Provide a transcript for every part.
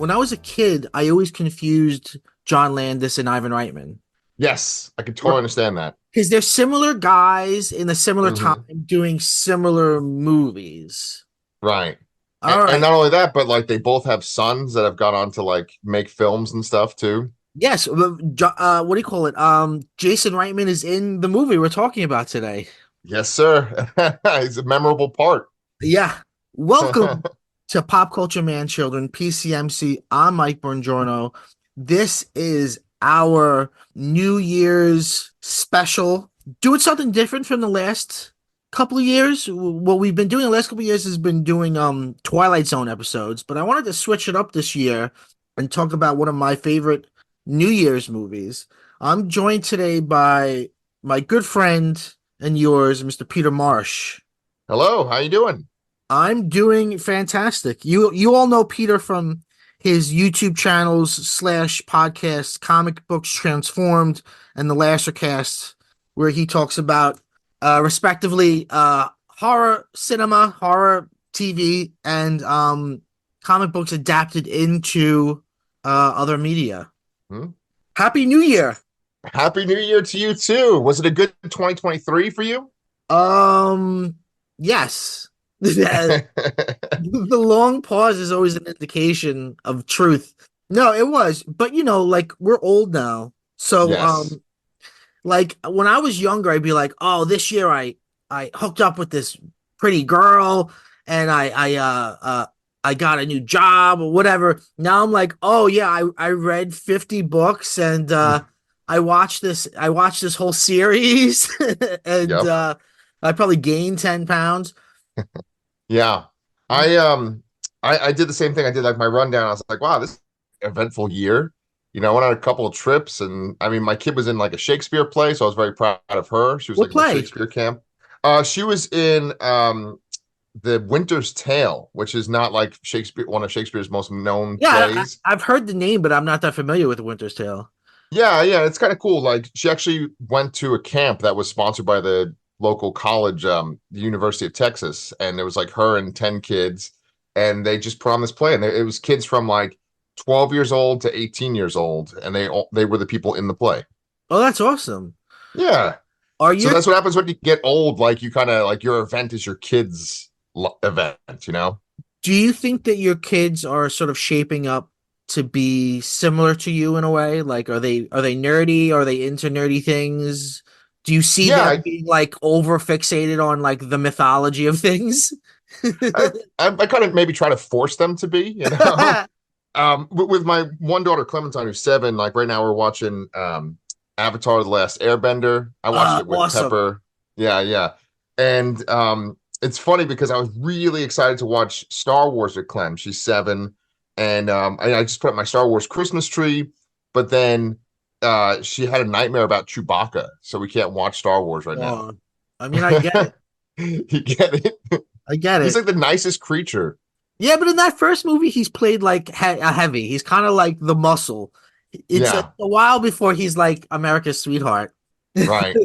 when I was a kid, I always confused John Landis and Ivan Reitman. Yes, I can totally understand that. Because they're similar guys in a similar time Hmm. doing similar movies. Right. All And right. not only that, but like they both have sons that have gone on to like make films and stuff too. Yes. What do you call it? Jason Reitman is in the movie we're talking about today. Yes, sir. It's a memorable part. Yeah. Welcome to Pop Culture Man Children, PCMC. I'm Mike Bongiorno. This is our New Year's special. Doing something different from the last couple of years. What we've been doing the last couple of years has been doing Twilight Zone episodes, but I wanted to switch it up this year and talk about one of my favorite New Year's movies. I'm joined today by my good friend and yours, Mr. Peter Marsh. Hello, how you doing? I'm doing fantastic. You all know Peter from his YouTube channels slash podcasts, Comic Books Transformed and the Lashercast, where he talks about respectively horror cinema, horror TV, and comic books adapted into other media. Hmm? Happy New Year. Happy New Year to you too. Was it a good 2023 for you? Um yes. The long pause is always an indication of truth. No, it was, but like we're old now. So Yes. like when I was younger, I'd be like, "Oh, this year I hooked up with this pretty girl and I got a new job or whatever." Now I'm like, "Oh yeah, I read 50 books and I watched this whole series and Yep. I probably gained 10 pounds." Yeah. I did the same thing. I did like my rundown. I was like, wow, this is an eventful year. I went on a couple of trips and I mean my kid was in like a Shakespeare play, so I was very proud of her. She was What like in the play? Shakespeare camp. She was in The Winter's Tale, which is not like Shakespeare, one of Shakespeare's most known Yeah, plays. I've heard the name, but I'm not that familiar with Winter's Tale. Yeah, yeah, it's kind of cool. Like she actually went to a camp that was sponsored by the local college, the University of Texas, and it was like her and 10 kids, and they just put on this play, and it was kids from like 12 years old to 18 years old, and they were the people in the play. Oh, that's awesome. Yeah. Are So your that's what happens when you get old. Like you kind of like your event is your kids' event, you know? Do you think that your kids are sort of shaping up to be similar to you in a way? Like are they nerdy? Are they into nerdy things? Do you see Yeah, them being like over fixated on like the mythology of things? I kind of maybe try to force them to be, you know? With my one daughter Clementine, who's 7, like right now we're watching Avatar: The Last Airbender. I watched it with Awesome. Pepper. Yeah, yeah. And it's funny because I was really excited to watch Star Wars with Clem. She's 7, and I just put up my Star Wars Christmas tree, but then she had a nightmare about Chewbacca, so we can't watch Star Wars right now. Oh, I mean, I get it. You get it? I get He's it. like the nicest creature. Yeah, but in that first movie, he's played like a heavy. He's kind of like the muscle. It's a Yeah, while before he's like America's sweetheart. right.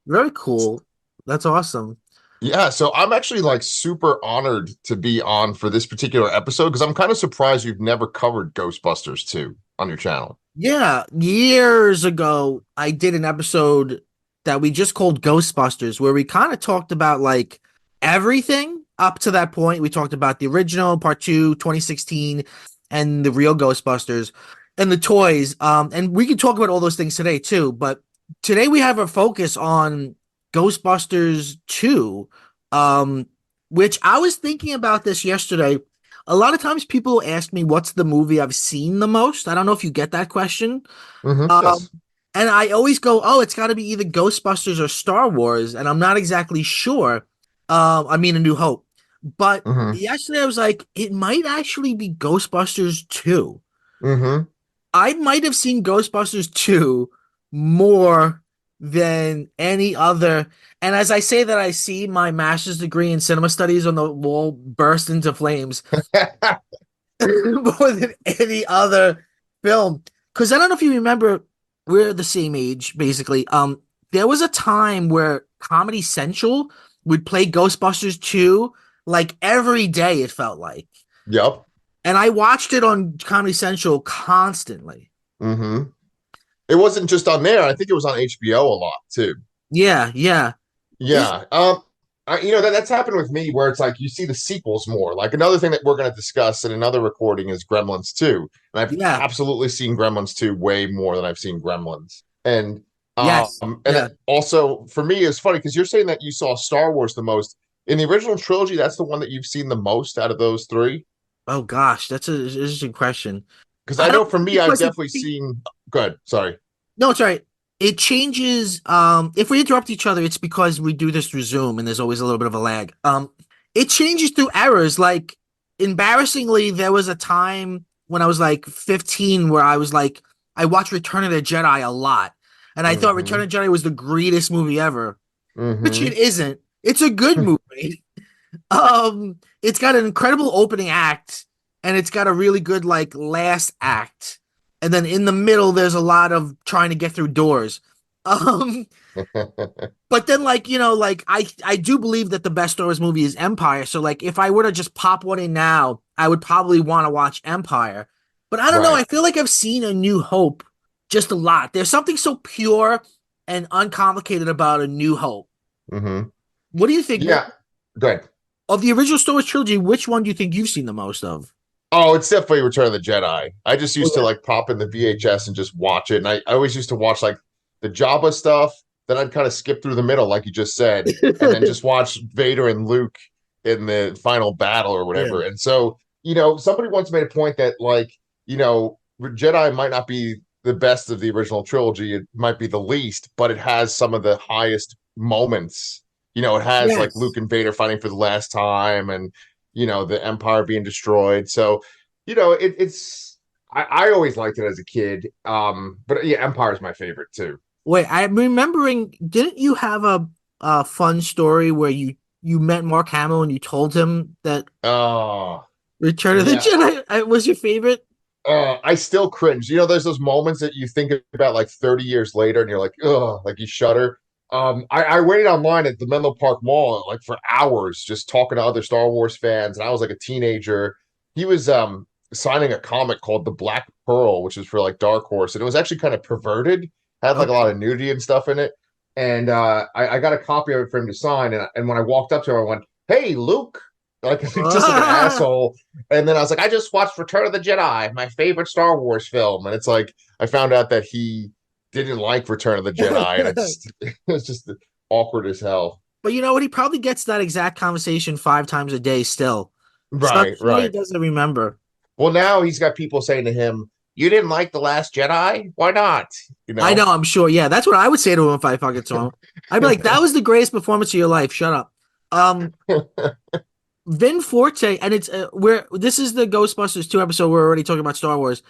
Very cool. That's awesome. Yeah, so I'm actually like super honored to be on for this particular episode because I'm kind of surprised you've never covered Ghostbusters 2 on your channel. Yeah, years ago, I did an episode that we just called Ghostbusters, where we kind of talked about like everything up to that point. We talked about the original part two, 2016, and the real Ghostbusters and the toys. And we can talk about all those things today too. But today we have a focus on Ghostbusters 2, um, which I was thinking about this yesterday. A lot of times people ask me what's the movie I've seen the most. I don't know if you get that question. Um, Yes. and I always go, oh, it's got to be either Ghostbusters or Star Wars, and I'm not exactly sure. I mean, A New Hope. But Hmm. yesterday I was like, it might actually be Ghostbusters 2. Hmm. I might have seen Ghostbusters 2 more than any other. And as I say that, I see my master's degree in cinema studies on the wall burst into flames more than any other film. Because I don't know if you remember, we're the same age, basically. There was a time where Comedy Central would play Ghostbusters 2 like every day, it felt like. Yep. and I watched it on Comedy Central constantly. Hmm. It wasn't just on there. I think it was on HBO a lot too. Yeah, yeah. Is Yeah. That's happened with me where it's like you see the sequels more. Like another thing that we're going to discuss in another recording is Gremlins 2. And I've yeah, absolutely seen Gremlins 2 way more than I've seen Gremlins. And yes, that yeah. also for me is funny because you're saying that you saw Star Wars the most. In the original trilogy, that's the one that you've seen the most out of those three. Oh gosh, that's an interesting question. Because I I don't know for me, I've because definitely seen. Good. Sorry. no, it's all right. It changes. If we interrupt each other, it's because we do this through Zoom, and there's always a little bit of a lag. It changes through errors. Like embarrassingly, there was a time when I was like 15 where I was like, I watched Return of the Jedi a lot, and I thought Return Hmm. of the Jedi was the greatest movie ever, which it Hmm. isn't. It's a good movie. It's got an incredible opening act, and it's got a really good like last act, and then in the middle there's a lot of trying to get through doors. Um, but then like like I do believe that the best Star Wars movie is Empire. So like if I were to just pop one in now, I would probably want to watch Empire. But I don't know. Right. I feel like I've seen A New Hope just a lot. There's something so pure and uncomplicated about A New Hope. Hmm. What do you think? Yeah. Good. Of the original Star Wars trilogy, which one do you think you've seen the most of? Oh, it's definitely Return of the Jedi. I just Oh used to yeah. like pop in the VHS and just watch it. And I always used to watch like the Jabba stuff. Then I'd kind of skip through the middle, like you just said, and then just watch Vader and Luke in the final battle or Yeah. whatever. And so, somebody once made a point that like, Jedi might not be the best of the original trilogy. It might be the least, but it has some of the highest moments. It has like Luke Yes. and Vader fighting for the last time and the empire being destroyed. So I always liked it as a kid. But yeah, Empire is my favorite too. Wait, I'm remembering. Didn't you have a fun story where you met Mark Hamill and you told him that Oh Return of the yeah. Jedi was your favorite? I still cringe. There's those moments that you think about like 30 years later and you're like, oh, like you shudder. I waited online at the Menlo Park Mall like for hours just talking to other Star Wars fans, and I was like a teenager. He was signing a comic called The Black Pearl, which is for like Dark Horse, and it was actually kind of perverted, had like a lot Okay. of nudity and stuff in it. And I got a copy of it for him to sign, and when I walked up to him, I went, "Hey, Luke," like just like an asshole. And then I was like, I just watched Return of the Jedi, my favorite Star Wars film. And it's like I found out that he didn't like Return of the Jedi, and it's just awkward as hell. But you know what? He probably gets that exact conversation 5 times a day still. So I'm Right, sure he right. doesn't remember. Well, now he's got people saying to him, "You didn't like The Last Jedi? Why not?" You I know, know? I'm sure. Yeah, that's what I would say to him if I fucking saw him. I'd be like, that was the greatest performance of your life. Shut up. Um, Vin Forte, and it's where this is the Ghostbusters 2 episode. We're already talking about Star Wars.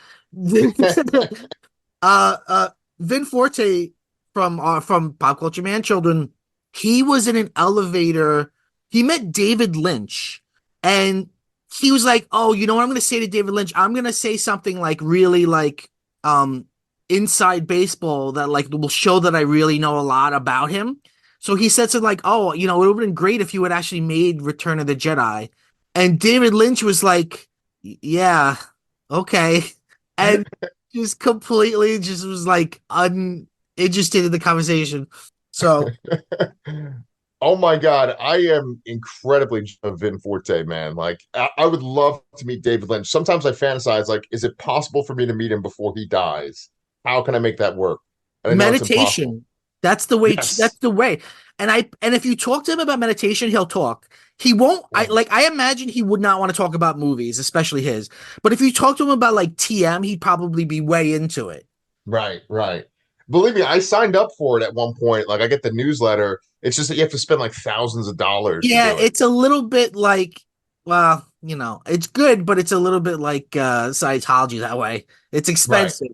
uh, Vin Forte from Pop Culture Man Children. He was in an elevator. He met David Lynch, and he was like, "Oh, you know what I'm going to say to David Lynch? I'm going to say something like really like um inside baseball that like will show that I really know a lot about him." So he said something like, "Oh, it would have been great if you had actually made Return of the Jedi." And David Lynch was like, "Yeah, okay." And just completely just was like uninterested in the conversation. So Oh my God, I am incredibly a Vin Forte, man. Like, I would love to meet David Lynch. Sometimes I fantasize, like, is it possible for me to meet him before he dies? How can I make that work? And I know it's impossible. meditation, that's the way. That's Yes. the way. And if you talk to him about meditation, he'll talk. He won't. I imagine he would not want to talk about movies, especially his. But if you talk to him about like TM, he'd probably be way into it. Right, right. Believe me, I signed up for it at one point. Like, I get the newsletter. It's just that you have to spend like thousands of dollars to Yeah, do it. it's a little bit like, well, it's good, but it's a little bit like Scientology that way. It's Right, expensive.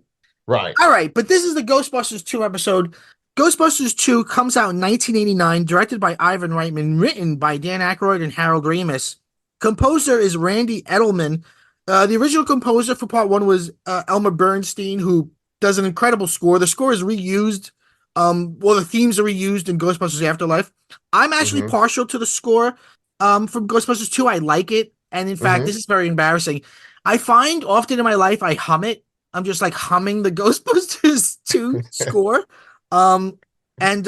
right. All right, but this is the Ghostbusters 2 episode. Ghostbusters 2 comes out in 1989, directed by Ivan Reitman, written by Dan Aykroyd and Harold Ramis. Composer is Randy Edelman. The original composer for part one was Elmer Bernstein, who does an incredible score. The score is reused. Well, the themes are reused in Ghostbusters Afterlife. I'm actually Mm-hmm. partial to the score from Ghostbusters 2. I like it. And in fact, this Mm-hmm. is very embarrassing. I find often in my life I hum it. I'm just like humming the Ghostbusters 2 score. Um and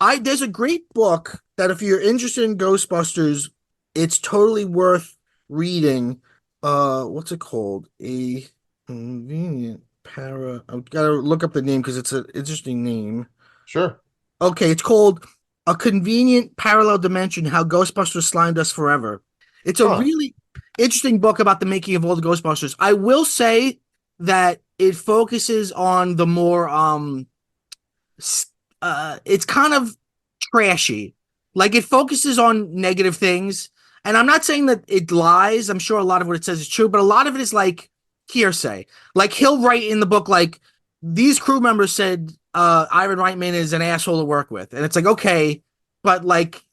I there's a great book that if you're interested in Ghostbusters, it's totally worth reading. What's it called? A convenient para. I've got to look up the name because it's an interesting name. Sure. Okay, it's called A Convenient Parallel Dimension: How Ghostbusters Slimed Us Forever. It's a Huh. really interesting book about the making of all the Ghostbusters. I will say that it focuses on the more it's kind of trashy. Like it focuses on negative things. And I'm not saying that it lies. I'm sure a lot of what it says is true, but a lot of it is like hearsay. Like he'll write in the book, like, these crew members said Ivan Reitman is an asshole to work with. And it's like, okay, but like,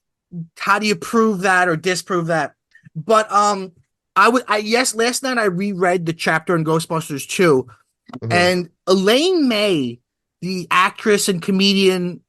how do you prove that or disprove that? But yes, last night I reread the chapter in Ghostbusters 2, Hmm. and Elaine May, the actress and comedian,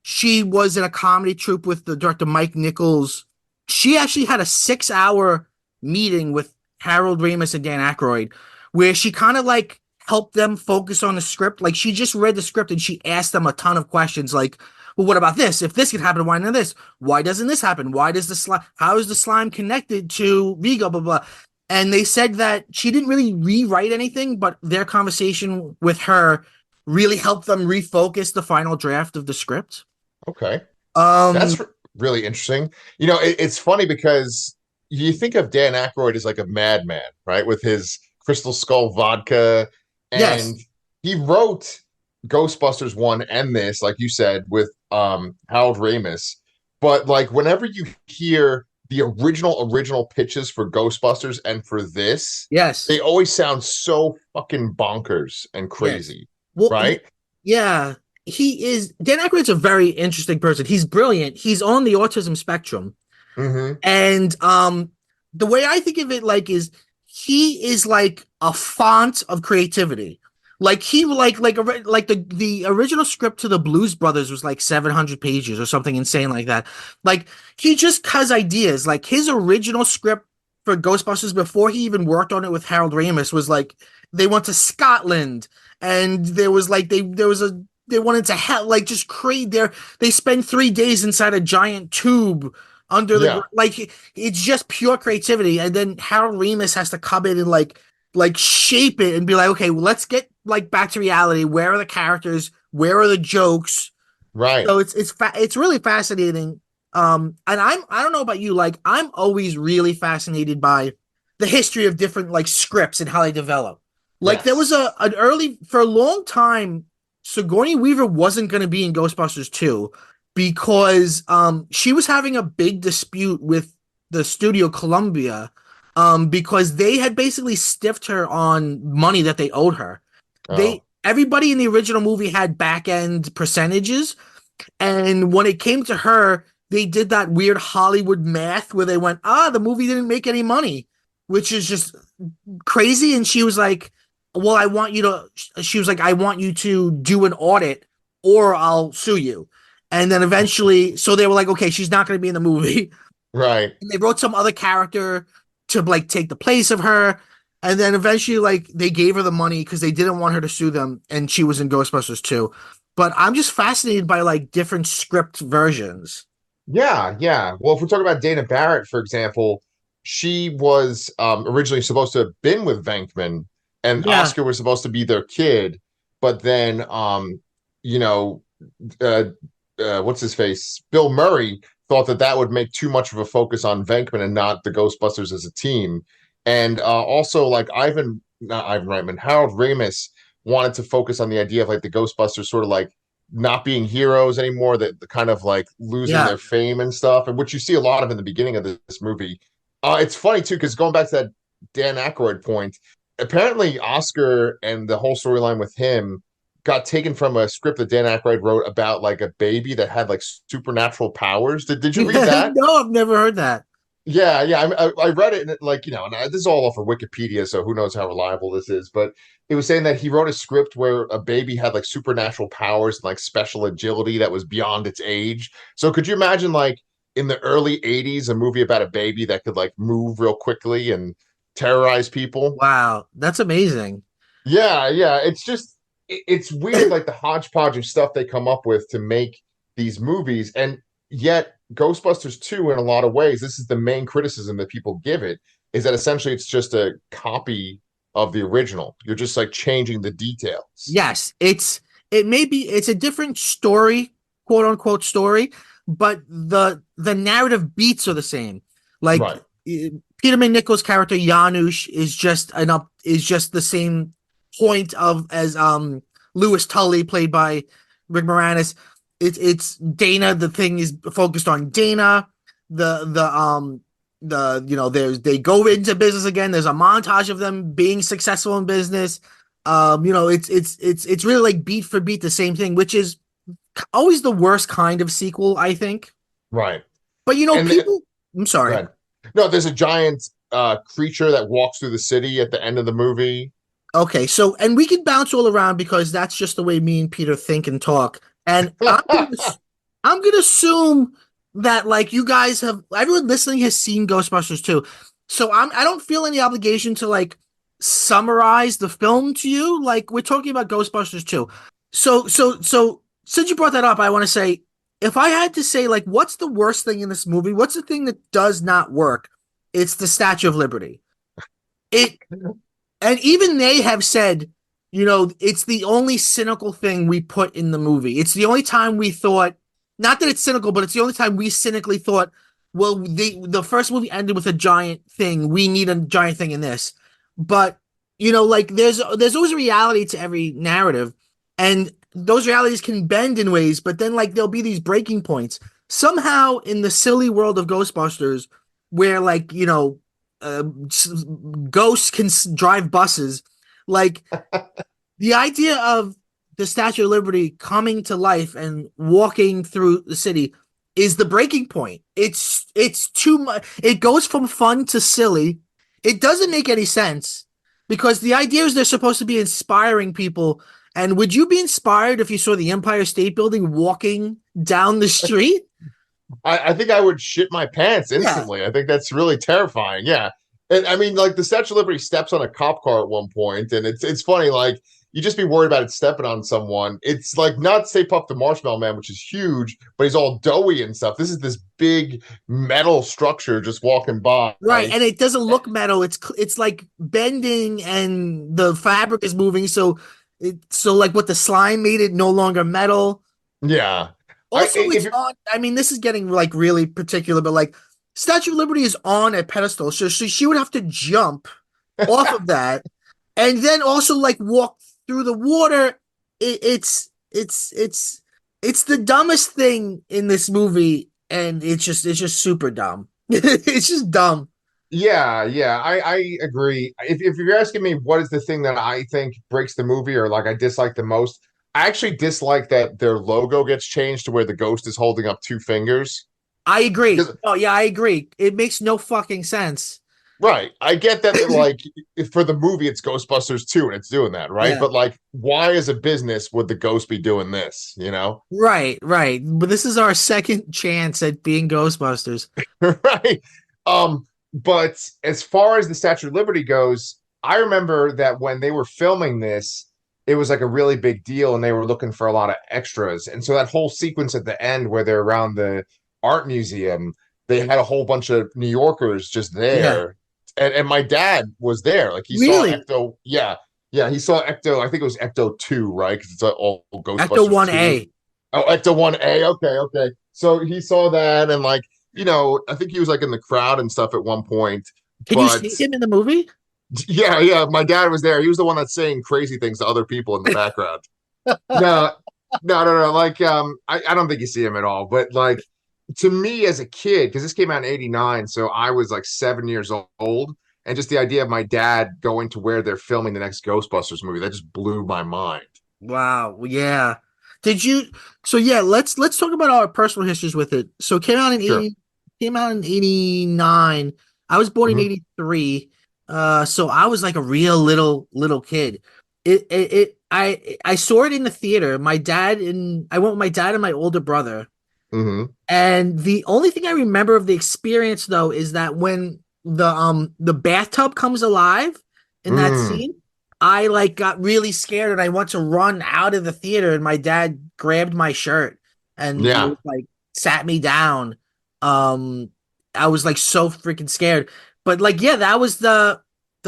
she was in a comedy troupe with the director Mike Nichols. She actually had a 6 hour meeting with Harold Ramis and Dan Aykroyd, where she kind of like helped them focus on the script. Like she just read the script and she asked them a ton of questions, like, well, what about this? If this could happen, why not this? Why doesn't this happen? Why does the slime? How is the slime connected to Vigo? Blah blah. And they said that she didn't really rewrite anything, but their conversation with her really helped them refocus the final draft of the script. Okay. Um, That's really interesting. It's funny because you think of Dan Aykroyd as like a madman, right? With his Crystal Skull vodka. yes, And he wrote Ghostbusters 1 and this, like you said, with Harold Ramis. But like whenever you hear the original pitches for Ghostbusters and for this, yes, they always sound so fucking bonkers and yes. crazy, Well, right? yeah, he is. Dan Aykroyd's a very interesting person. He's brilliant. He's on the autism spectrum. Mm-hmm. And the way I think of it, like, is he is like a font of creativity. Like he like the original script to the Blues Brothers was like 700 pages or something insane like that. Like he just has ideas. Like his original script for Ghostbusters before he even worked on it with Harold Ramis was like they went to Scotland, and there was like they wanted to help, like, just create their, they spend 3 days inside a giant tube under the, Yeah, like, it's just pure creativity. And then Harold Ramis has to come in and like shape it and be like, okay, well, let's get like back to reality. Where are the characters? Where are the jokes? right. So it's really fascinating. And I don't know about you, like I'm always really fascinated by the history of different like scripts and how they develop. Like there was Yes. a an early, for a long time, Sigourney Weaver wasn't going to be in Ghostbusters 2 because she was having a big dispute with the studio Columbia, because they had basically stiffed her on money that they owed her. Oh, Everybody in the original movie had back end percentages, and when it came to her, they did that weird Hollywood math where they went, the movie didn't make any money, which is just crazy. And she was like, well, she was like, I want you to do an audit or I'll sue you. And then eventually, so they were like, okay, she's not going to be in the movie. right. And they wrote some other character to like take the place of her. And then eventually, like, they gave her the money because they didn't want her to sue them, and she was in Ghostbusters 2. But I'm just fascinated by like different script versions. Yeah, yeah. Well, if we're talking about Dana Barrett, for example, she was originally supposed to have been with Venkman, and Yeah. Oscar was supposed to be their kid, but then you know, uh, what's his face? Bill Murray thought that that would make too much of a focus on Venkman and not the Ghostbusters as a team. And also, like not Ivan Reitman, Harold Ramis wanted to focus on the idea of like the Ghostbusters sort of like not being heroes anymore, that the kind of like losing Yeah. their fame and stuff, and which you see a lot of in the beginning of this movie. It's funny too, because going back to that Dan Aykroyd point, apparently Oscar and the whole storyline with him got taken from a script that Dan Aykroyd wrote about like a baby that had like supernatural powers. Did you read that? No, I've never heard that. Yeah, yeah. I read it, and like and this is all off of Wikipedia, so who knows how reliable this is. But it was saying that he wrote a script where a baby had like supernatural powers and like special agility that was beyond its age. So could you imagine like in the early '80s a movie about a baby that could like move real quickly and terrorize people. Wow, that's amazing. Yeah, yeah. It's just it's weird, like the hodgepodge of stuff they come up with to make these movies, and yet Ghostbusters 2, in a lot of ways, this is the main criticism that people give it, is that essentially it's just a copy of the original. You're just like changing the details. Yes, it's a different story, quote unquote story, but the narrative beats are the same. Like Right. Peter McNichol's character Janusz is just the same point of as Lewis Tully played by Rick Moranis. It's Dana. The thing is focused on Dana. The they go into business again. There's a montage of them being successful in business. It's really like beat for beat the same thing, which is always the worst kind of sequel, I think. Right. But And people. I'm go sorry. ahead. No, there's a giant creature that walks through the city at the end of the movie. Okay, so and we can bounce all around because that's just the way me and Peter think and talk. And I'm gonna assume that like you guys have everyone listening has seen Ghostbusters too. So I don't feel any obligation to like summarize the film to you. Like we're talking about Ghostbusters 2. So since you brought that up, I want to say if I had to say like what's the worst thing in this movie, what's the thing that does not work? It's the Statue of Liberty. It and even they have said, it's the only cynical thing we put in the movie. It's the only time we thought, not that it's cynical, but it's the only time we cynically thought, well, the first movie ended with a giant thing. We need a giant thing in this. But, like there's always a reality to every narrative. And those realities can bend in ways, but then like there'll be these breaking points. Somehow in the silly world of Ghostbusters, where like, uh, ghosts can drive buses. Like the idea of the Statue of Liberty coming to life and walking through the city is the breaking point. It's too much. It goes from fun to silly. It doesn't make any sense because the idea is they're supposed to be inspiring people. And would you be inspired if you saw the Empire State Building walking down the street? I think I would shit my pants Yeah, instantly. I think that's really terrifying. Yeah. And I mean, like the Statue of Liberty steps on a cop car at one point, and it's funny, like you just be worried about it stepping on someone. It's like not Stay Puft the Marshmallow Man, which is huge, but he's all doughy and stuff. This is this big metal structure just walking by. right. And it doesn't look metal. It's like bending and the fabric is moving. So like what the slime made it no longer metal. Yeah. Also, If it's you're on. I mean, this is getting like really particular, but like Statue of Liberty is on a pedestal, so she would have to jump off of that, and then also like walk through the water. It's the dumbest thing in this movie, and it's just super dumb. It's just dumb. Yeah, yeah, I agree. If you're asking me what is the thing that I think breaks the movie or like I dislike the most, I actually dislike that their logo gets changed to where the ghost is holding up two fingers. I agree. Because Oh yeah, I agree. It makes no fucking sense. right, I get that like for the movie it's Ghostbusters 2 and it's doing that, right? Yeah. But like why as a business would the ghost be doing this, you know? Right, right. But this is our second chance at being Ghostbusters. Right. But as far as the Statue of Liberty goes, I remember that when they were filming this, it was like a really big deal and they were looking for a lot of extras. And so that whole sequence at the end where they're around the art museum, they had a whole bunch of New Yorkers just Yeah. there. And my dad was there. Like he saw Really? Ecto. Yeah. Yeah. He saw Ecto. I think it was Ecto 2, right? Because it's all Ecto Ghostbusters 2. 1A. Oh, Ecto 1A. Okay. Okay. So he saw that and like, I think he was like in the crowd and stuff at one point. Can you But see him in the movie? yeah, yeah, my dad was there. He was the one that's saying crazy things to other people in the background. No, no, no, no. Like, I don't think you see him at all. But like, to me as a kid, because this came out in '89, so I was like 7 years old, and just the idea of my dad going to where they're filming the next Ghostbusters movie, that just blew my mind. Wow. Yeah. Did you? So yeah, let's talk about our personal histories with it. So it Sure. came out in 89. I was born in Hmm. 83. So I was like a real little kid. I saw it in the theater. I went with my dad and my older brother. Hmm. And the only thing I remember of the experience though is that when the bathtub comes alive in that Mm, scene, I like got really scared and I went to run out of the theater and my dad grabbed my shirt and yeah. was like sat me down. Um I was like so freaking scared. But like yeah, that was the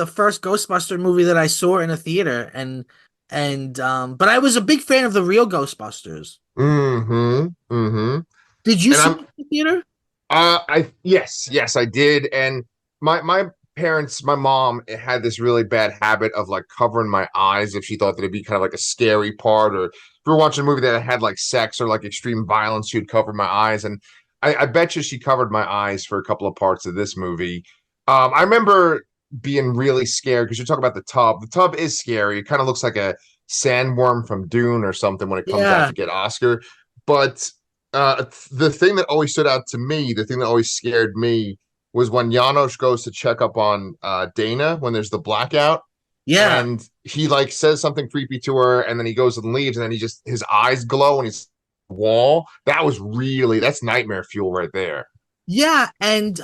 first Ghostbuster movie that I saw in a theater and but I was a big fan of the real Ghostbusters. Mm-hmm. Mm-hmm. Did you And see I'm it in the theater? I yes, I did. And my parents, my mom had this really bad habit of like covering my eyes if she thought that it'd be kind of like a scary part, or if we were watching a movie that had like sex or like extreme violence, she would cover my eyes. And I bet you she covered my eyes for a couple of parts of this movie. I remember being really scared because you talk about the tub. The tub is scary. It kind of looks like a sandworm from Dune or something when it comes out Yeah. to get Oscar. But the thing that always stood out to me, the thing that always scared me, was when Janosch goes to check up on Dana when there's the blackout, Yeah. and he like says something creepy to her, and then he goes and leaves, and then he just his eyes glow and he's wall. That's nightmare fuel right there. Yeah, and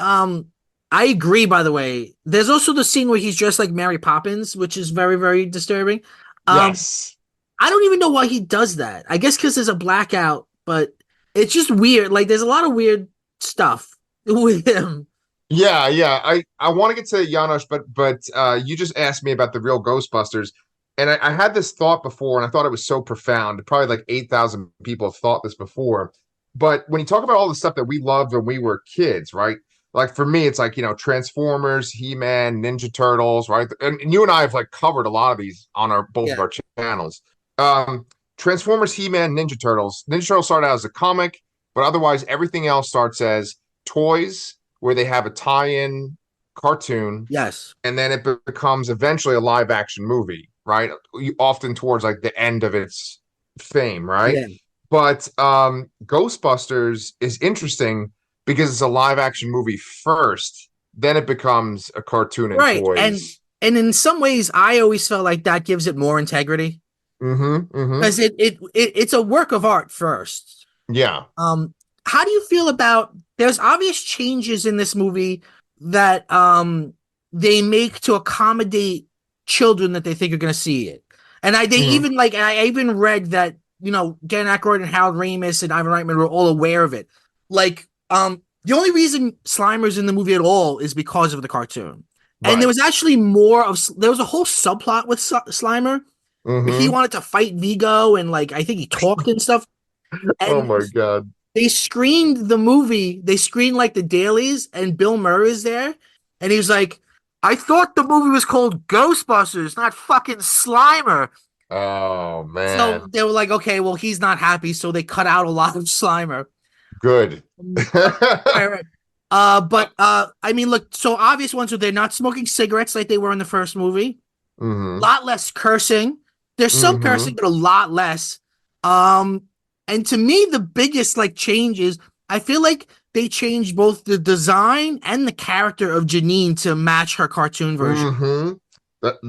I agree by the way. There's also the scene where he's dressed like Mary Poppins, which is very, very disturbing. Um, Yes. I don't even know why he does that. I guess because there's a blackout, but it's just weird. Like there's a lot of weird stuff with him. Yeah, yeah. I want to get to Janosch, but you just asked me about the real Ghostbusters, and I had this thought before, and I thought it was so profound. Probably like 8,000 people have thought this before. But when you talk about all the stuff that we loved when we were kids, right? Like for me, it's like, Transformers, He-Man, Ninja Turtles, right? And you and I have like covered a lot of these on our both of Yeah, our channels. Um, Transformers, He-Man, Ninja Turtles. Ninja Turtles started out as a comic, but otherwise everything else starts as toys where they have a tie-in cartoon, yes, and then it becomes eventually a live action movie, right? Often towards like the end of its fame, right? yeah, But Ghostbusters is interesting because it's a live action movie first, then it becomes a cartoon and right. And toys. and in some ways, I always felt like that gives it more integrity Mm-hmm. Mm-hmm. because it's a work of art first. Yeah. Um, how do you feel about there's obvious changes in this movie that they make to accommodate children that they think are going to see it, and they Mm-hmm. even like I even read that Dan Aykroyd and Harold Ramis and Ivan Reitman were all aware of it. Like the only reason Slimer's in the movie at all is because of the cartoon, and there Right. was actually more of there was a whole subplot with Slimer. He Mm-hmm. wanted to fight Vigo and like I think he talked and stuff. Oh And my God. they screened the movie. They screened like the dailies, and Bill Murray is there, and he was like, "I thought the movie was called Ghostbusters, not fucking Slimer." Oh So man. they were like, "Okay, well, he's not happy," so they cut out a lot of Slimer. Good. Right, right. But I mean, look, so obvious ones are they're not smoking cigarettes like they were in the first movie. A Mm-hmm. lot less cursing. There's some cursing, Mm-hmm. but a lot less. Um, and to me, the biggest like change is I feel like they changed both the design and the character of Janine to match her cartoon version. Mm-hmm.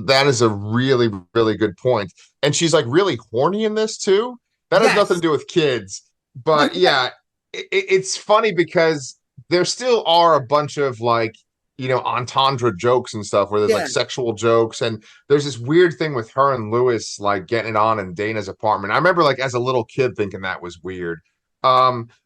That is a really, really good point. And she's like really horny in this too. That has nothing to Yes. do with kids. But yeah, it's funny because there still are a bunch of like, entendre jokes and stuff where there's like Yeah. sexual jokes. And there's this weird thing with her and Lewis like getting it on in Dana's apartment. I remember like as a little kid thinking that was weird.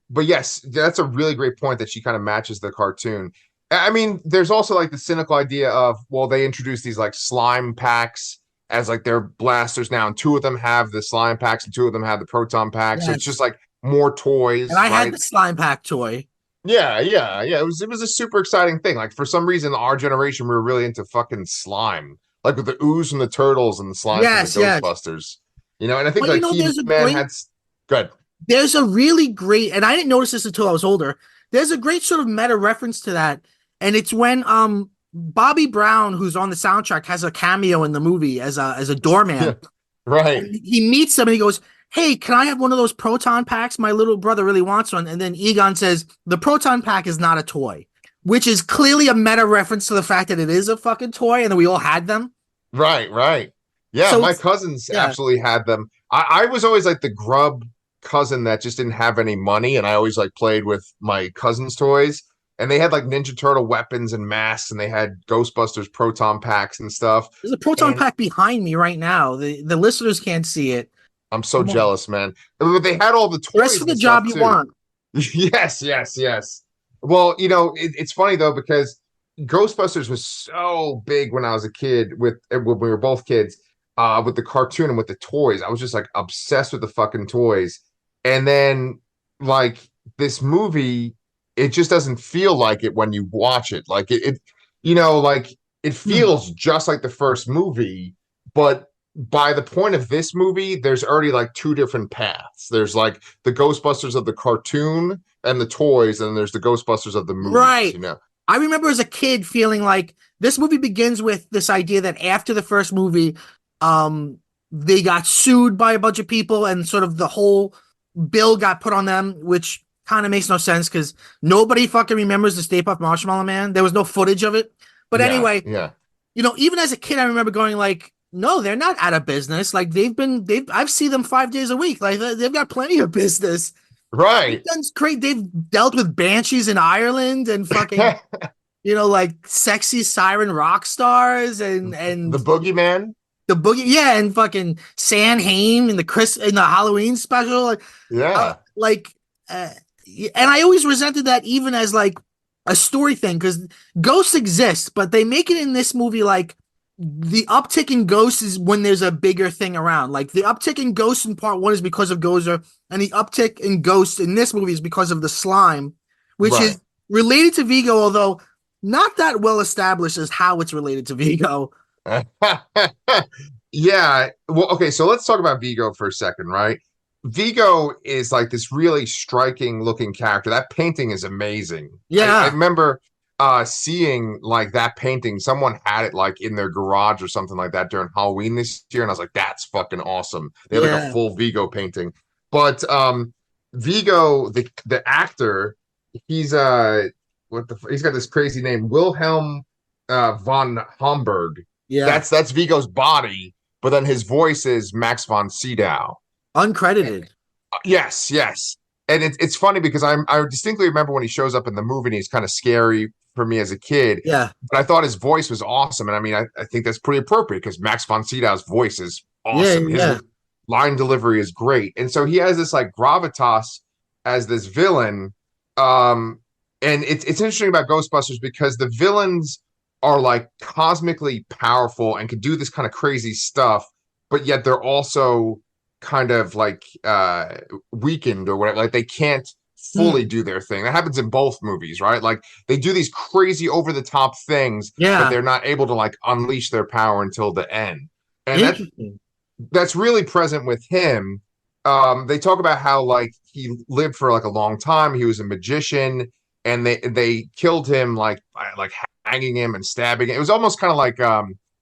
But yes, that's a really great point that she kind of matches the cartoon. I mean, there's also like the cynical idea of, well, they introduced these like slime packs as like their blasters now, and two of them have the slime packs and two of them have the proton packs. So it's just Yes. like more And toys, I had right? the slime pack toy. Yeah, yeah, yeah. It was a super exciting thing. Like for some reason, our generation we were really into fucking slime, like with the ooze from the turtles and the slime from the Yes, yes. Ghostbusters. And I think But like He Man good. there's a really great, and I didn't notice this until I was older. There's a great sort of meta reference to that, and it's when Bobby Brown, who's on the soundtrack, has a cameo in the movie as a Yeah, doorman, right. and he meets them and he goes, "Hey, can I have one of those proton packs? My little brother really wants one." And then Egon says, "The proton pack is not a toy," which is clearly a meta reference to the fact that it is a fucking toy and that we all had them. Right, right. Yeah, So my it's cousins yeah, absolutely had them. I was always like the grub cousin that just didn't have any money, and I always like played with my cousin's toys. and they had like Ninja Turtle weapons and masks, and they had Ghostbusters proton packs and stuff. There's a proton And pack behind me right now. The listeners can't see it. I'm so Come on. jealous, man. But they had all the Dress for toys the and stuff job you too. want. Yes, yes, yes. Well, it's funny though because Ghostbusters was so big when I was a kid when we were both kids, with the cartoon and with the toys. I was just like obsessed with the fucking toys. And then like this movie, it just doesn't feel like it when you watch it. Like like it Hmm. feels just like the first movie, but by the point of this movie, there's already like two different paths. There's like the Ghostbusters of the cartoon and the toys, and there's the Ghostbusters of the movies, Right. I remember as a kid feeling like this movie begins with this idea that after the first movie, um, they got sued by a bunch of people and sort of the whole bill got put on them, which kind of makes no sense because nobody fucking remembers the Stay Puft Marshmallow Man. There was no footage of it. But Yeah, anyway, yeah. even as a kid, I remember going like, no, they're not out of business. Like I've seen them 5 days a week. Like they've got plenty of business. They've Right. done great. They've dealt with banshees in Ireland and fucking, like sexy siren rock stars The and Boogeyman. the boogie, yeah, and fucking San Haim in the Halloween special, uh, Yeah. like, uh, and I always resented that even as like a story thing because ghosts exist, but they make it in this movie like the uptick in ghosts is when there's a bigger thing around. Like the uptick in ghosts in part one is because of Gozer, and the uptick in ghosts in this movie is because of the slime, which Right. is related to Vigo, although not that well established as how it's related to Vigo. Yeah. Well, okay, so let's talk about Vigo for a second, right? Vigo is like this really striking looking character. That painting is amazing. I Yeah, remember seeing like that painting. Someone had it like in their garage or something like that during Halloween this year, and I was like, that's fucking awesome. They had like a yeah, full Vigo painting. But Vigo, the actor, he's he's got this crazy name, Wilhelm von Homburg. yeah. That's Vigo's body, but then his voice is Max von Sydow. Uncredited. Yes, yes. And it's funny because I distinctly remember when he shows up in the movie and he's kind of scary for me as a kid. Yeah, But I thought his voice was awesome. And I mean, I think that's pretty appropriate because Max von Sydow's voice is yeah, awesome. His yeah. line delivery is great. And so he has this like gravitas as this villain. Um, and it's interesting about Ghostbusters because the villains are like cosmically powerful and can do this kind of crazy stuff, but yet they're also kind of like weakened or whatever. Like they can't fully Hmm. do their thing. That happens in both movies, right? Like they do these crazy over the top things, but Yeah. they're not able to like unleash their power until the end. And Interesting. that's really present with him. They talk about how like he lived for like a long time. He was a magician, and they killed him like by, like hanging him and stabbing him. It was almost kind of like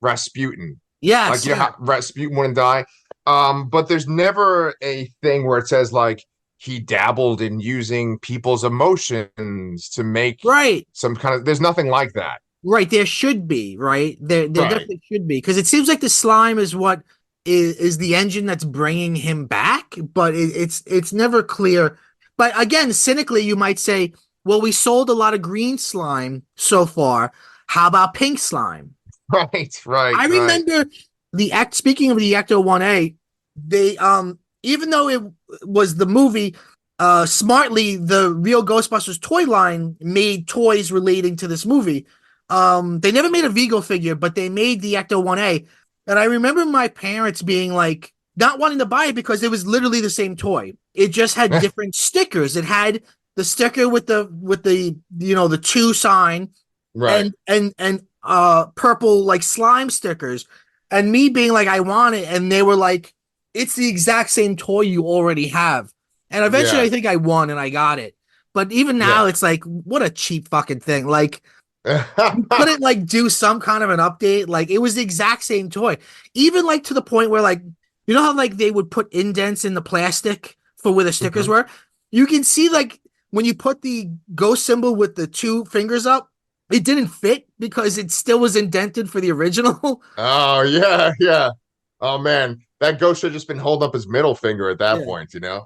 Rasputin. Like Yes, you know yeah. how Rasputin wouldn't die. But there's never a thing where it says like he dabbled in using people's emotions to make Right. some kind of. There's nothing like that. Right. There should be, right? There Right. definitely should be. Because it seems like the slime is what is the engine that's bringing him back, but it's never clear. But again, cynically, you might say, well, we sold a lot of green slime so far. How about pink slime? Right. Right. I Right. remember speaking of the Ecto 1A, they even though it was the movie, smartly the real Ghostbusters toy line made toys relating to this movie. They never made a Vigo figure, but they made the Ecto 1A. And I remember my parents being like not wanting to buy it because it was literally the same toy. It just had different stickers. It had the sticker with the the two sign Right. and purple like slime stickers, and me being like I want it, and they were like it's the exact same toy you already have. And eventually I Yeah. think I won and I got it, but even now Yeah. it's like what a cheap fucking thing. Like you couldn't like do some kind of an update. Like it was the exact same toy, even like to the point where like how like they would put indents in the plastic for where the stickers Mhm. were. You can see like when you put the ghost symbol with the two fingers up, it didn't fit because it still was indented for the original. Oh yeah, yeah. Oh man, that ghost should have just been holding up his middle finger at that Yeah. point, you know?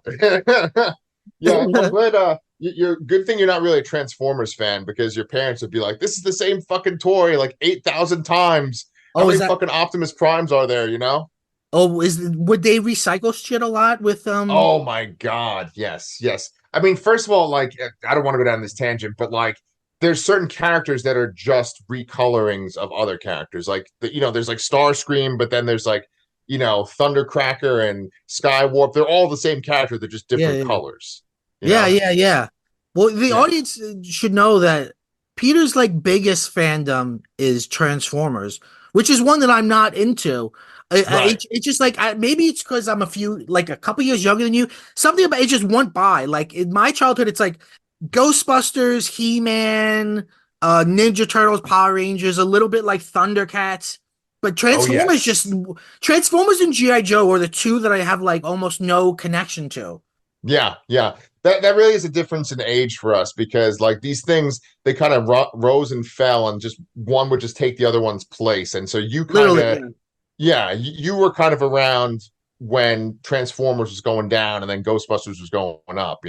Yeah, I'm glad You're good thing you're not really a Transformers fan because your parents would be like, "This is the same fucking toy like 8,000 times. How Oh, is many that? fucking Optimus Primes are there?" You know? Oh, would they recycle shit a lot with Oh my God. Yes. Yes. I mean, first of all, like, I don't want to go down this tangent, but like, there's certain characters that are just recolorings of other characters. Like, there's like Starscream, but then there's like, Thundercracker and Skywarp. They're all the same character. They're just Yeah, different yeah. colors, you Yeah, know? yeah, yeah. Well, the Yeah. audience should know that Peter's like biggest fandom is Transformers, which is one that I'm not into. Right. It's just like maybe it's because I'm like a couple years younger than you. Something about it just went by. Like in my childhood, it's like Ghostbusters, He-Man, Ninja Turtles, Power Rangers, a little bit like Thundercats. But Oh, Transformers just yes. Transformers and G.I. Joe are the two that I have like almost no connection to. Yeah, yeah. That really is a difference in age for us because like these things they kind of rose and fell and just one would just take the other one's place. And so you kind Literally, of yeah. yeah, you were kind of around when Transformers was going down and then Ghostbusters was going up,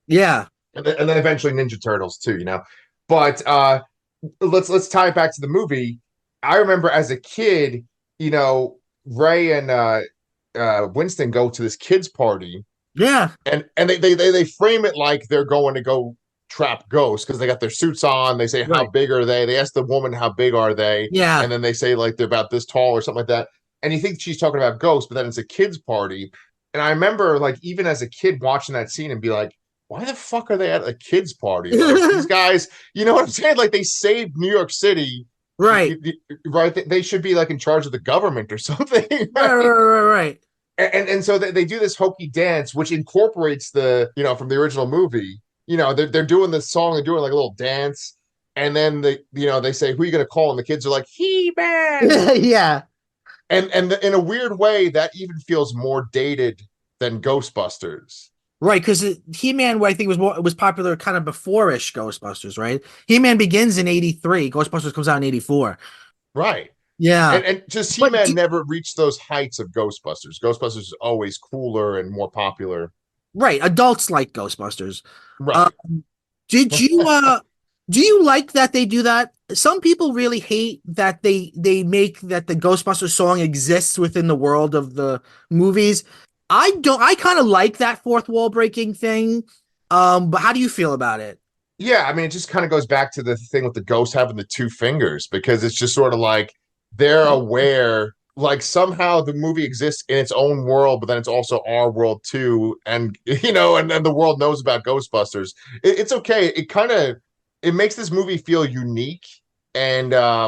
Yeah. and then eventually Ninja Turtles too, But let's tie it back to the movie. I remember as a kid, Ray and Winston go to this kids party Yeah. and they frame it like they're going to go trap ghosts because they got their suits on. They say how Right. big are they ask the woman how big are they, Yeah. and then they say like they're about this tall or something like that, and you think she's talking about ghosts, but then it's a kids party. And I remember like even as a kid watching that scene and be like, why the fuck are they at a kids party? Like these guys, you know what I'm saying? Like they saved New York City, Right. right? They should be like in charge of the government or something, Right. Right. right? Right. Right. And so they do this hokey dance which incorporates the from the original movie. They're doing this song, they're doing like a little dance, and then they say, who are you going to call, and the kids are like, He-Man. Yeah. And in a weird way that even feels more dated than Ghostbusters. Right. Because He-Man, I think was popular kind of before-ish Ghostbusters. Right. He-Man begins in '83. Ghostbusters comes out in '84. Right. Yeah. And just But He-Man never reached those heights of Ghostbusters is always cooler and more popular. right. Adults like Ghostbusters. Right. Um, did you do you like that they do that? Some people really hate that they make that the Ghostbusters song exists within the world of the movies. I don't I kind of like that fourth wall breaking thing. But how do you feel about it? Yeah, I mean, it just kind of goes back to the thing with the ghost having the two fingers because it's just sort of like they're aware, like somehow the movie exists in its own world, but then it's also our world too, and and then the world knows about Ghostbusters. It's okay. It makes this movie feel unique, and I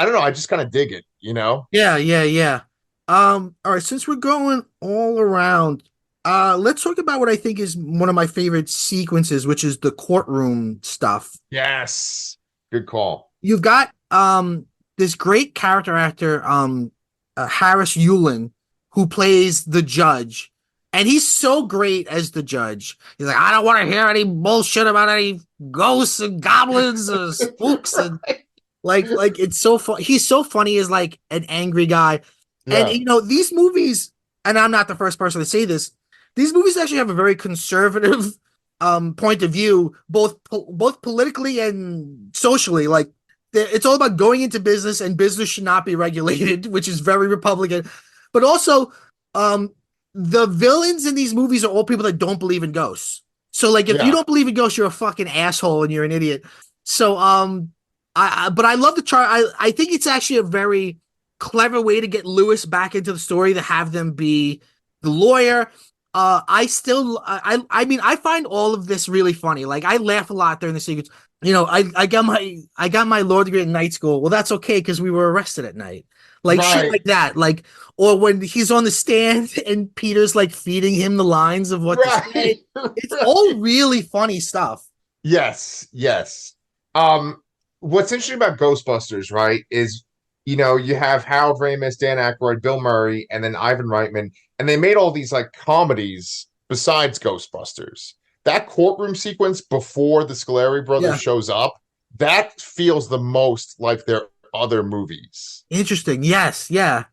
don't know. I just kind of dig it. Yeah, yeah, yeah. All right, since we're going all around, let's talk about what I think is one of my favorite sequences, which is the courtroom stuff. Yes, good call. You've got this great character actor, Harris Yulin, who plays the judge, and he's so great as the judge. He's like, I don't want to hear any bullshit about any ghosts and goblins or spooks and like it's so fun. He's so funny as like an angry guy. And Yeah, these movies, and I'm not the first person to say this, these movies actually have a very conservative point of view, both politically and socially. Like it's all about going into business, and business should not be regulated, which is very Republican. But also, um, the villains in these movies are all people that don't believe in ghosts. So like if you yeah, don't believe in ghosts, you're a fucking asshole and you're an idiot. So but I love the chart. I think it's actually a very clever way to get Lewis back into the story to have them be the lawyer. I mean I find all of this really funny. Like I laugh a lot during the sequence. I got my law degree in night school. Well, that's okay because we were arrested at night. Like shit right, like that. Like or when he's on the stand and Peter's like feeding him the lines of what to right, say. It's all right. really funny stuff. Yes, yes. What's interesting about Ghostbusters, right, is you have Harold Ramis, Dan Aykroyd, Bill Murray, and then Ivan Reitman, and they made all these like comedies besides Ghostbusters. That courtroom sequence before the Scoleri brothers Yeah. shows up, that feels the most like their other movies. Interesting. Yes. Yeah.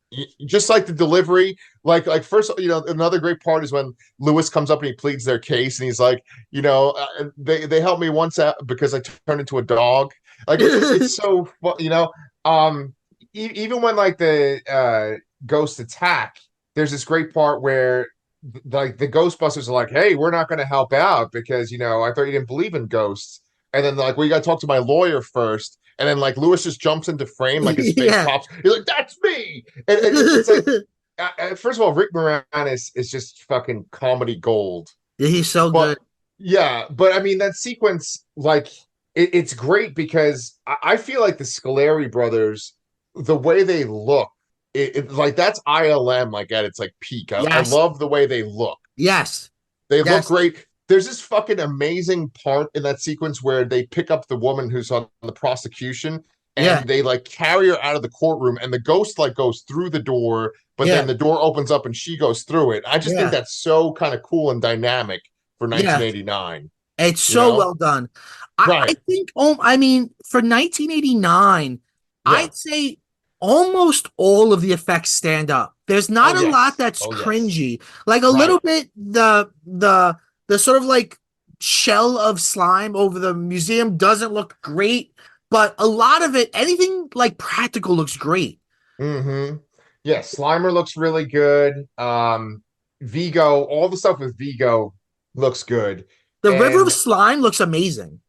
Just like the delivery, like first, another great part is when Lewis comes up and he pleads their case, and he's like, they helped me once out because I turned into a dog. Like it's so fun, even when like the ghosts attack, there's this great part where like the Ghostbusters are like, hey, we're not going to help out because I thought you didn't believe in ghosts, and then like, well, you got to talk to my lawyer first. And then like Lewis just jumps into frame, like his face Yeah. pops. He's like, "That's me!" And it's like, first of all, Rick Moranis is just fucking comedy gold. He's so good. But yeah, but I mean that sequence, like, it's great because I feel like the Scoleri brothers, the way they look, like that's ILM, like at its like peak. I Yes. love the way they look. Yes. They look Yes. great. There's this fucking amazing part in that sequence where they pick up the woman who's on the prosecution Yeah. and they like carry her out of the courtroom, and the ghost like goes through the door, but Yeah. then the door opens up and she goes through it. I just think Yeah. that's so kind of cool and dynamic for Yeah. 1989, It's you so know? well done. I Right. think, I mean, for 1989, Yeah. I'd say almost all of the effects stand up. There's Oh not a lot yes. that's Oh yes. cringy. Like a little Right. bit, the sort of like shell of slime over the museum doesn't look great, but a lot of it, anything like practical looks great. Mm-hmm. Yeah, Slimer looks really good. Vigo, all the stuff with Vigo looks good. The river of And slime looks amazing.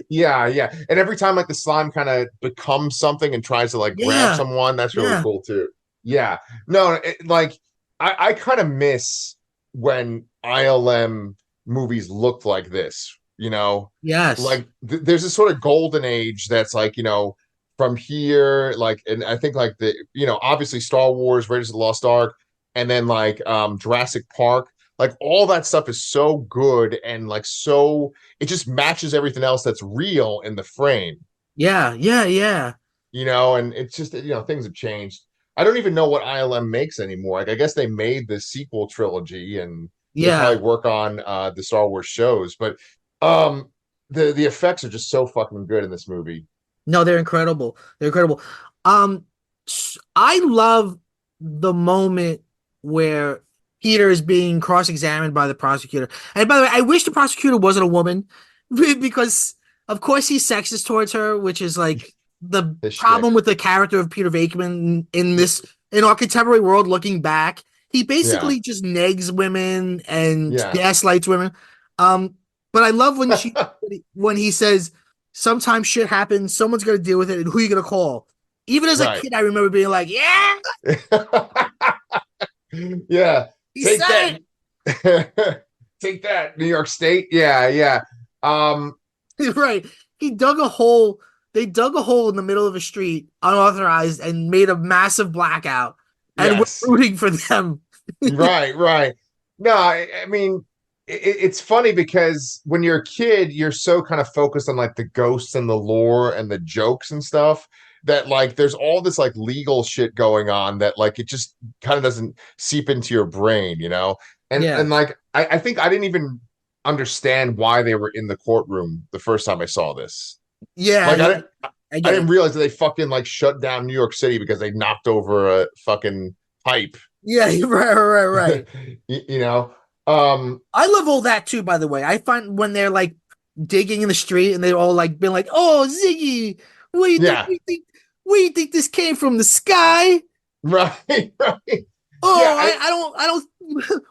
yeah, yeah. And every time like the slime kind of becomes something and tries to like grab Yeah. someone, that's really Yeah. cool too. Yeah. No, like I kind of miss when ILM movies looked like this, Yes. like there's this sort of golden age that's like, from here, like, and I think like obviously Star Wars, Raiders of the Lost Ark, and then like Jurassic Park, like all that stuff is so good and like so it just matches everything else that's real in the frame, Yeah. Yeah. Yeah. and it's just things have changed. I don't even know what ILM makes anymore. Like I guess they made the sequel trilogy and they Yeah. probably work on the Star Wars shows, but um the effects are just so fucking good in this movie. No, they're incredible. They're incredible. Um, I love the moment where Peter is being cross-examined by the prosecutor. And by the way, I wish the prosecutor wasn't a woman because, of course, he's sexist towards her, which is like the His shtick. problem with the character of Peter Venkman in our contemporary world. Looking back, he Yeah. basically just negs women and Yeah. gaslights women. Um, but I love when he says sometimes shit happens, someone's gonna deal with it, and who are you gonna call? Even as a Right. kid, I remember being like, yeah, Yeah. he Take said that. Take that, New York State. Yeah, yeah. it. Right. He dug a hole. They dug a hole in the middle of a street, unauthorized, and made a massive blackout. And we're Yes. rooting for them. Right, right. No, I mean, it's funny because when you're a kid, you're so kind of focused on like the ghosts and the lore and the jokes and stuff that like there's all this like legal shit going on that like it just kind of doesn't seep into your brain. Yeah. And like I think I didn't even understand why they were in the courtroom the first time I saw this. Yeah. Like Yeah. I I get didn't it. realize that they fucking like shut down New York City because they knocked over a fucking pipe. Yeah. Right. You know. Um, I love all that too, by the way. I find when they're like digging in the street and they're all like being like, "Oh, Ziggy, where you think yeah, where you think this came from? The sky? right, right. Oh, Yeah, I don't.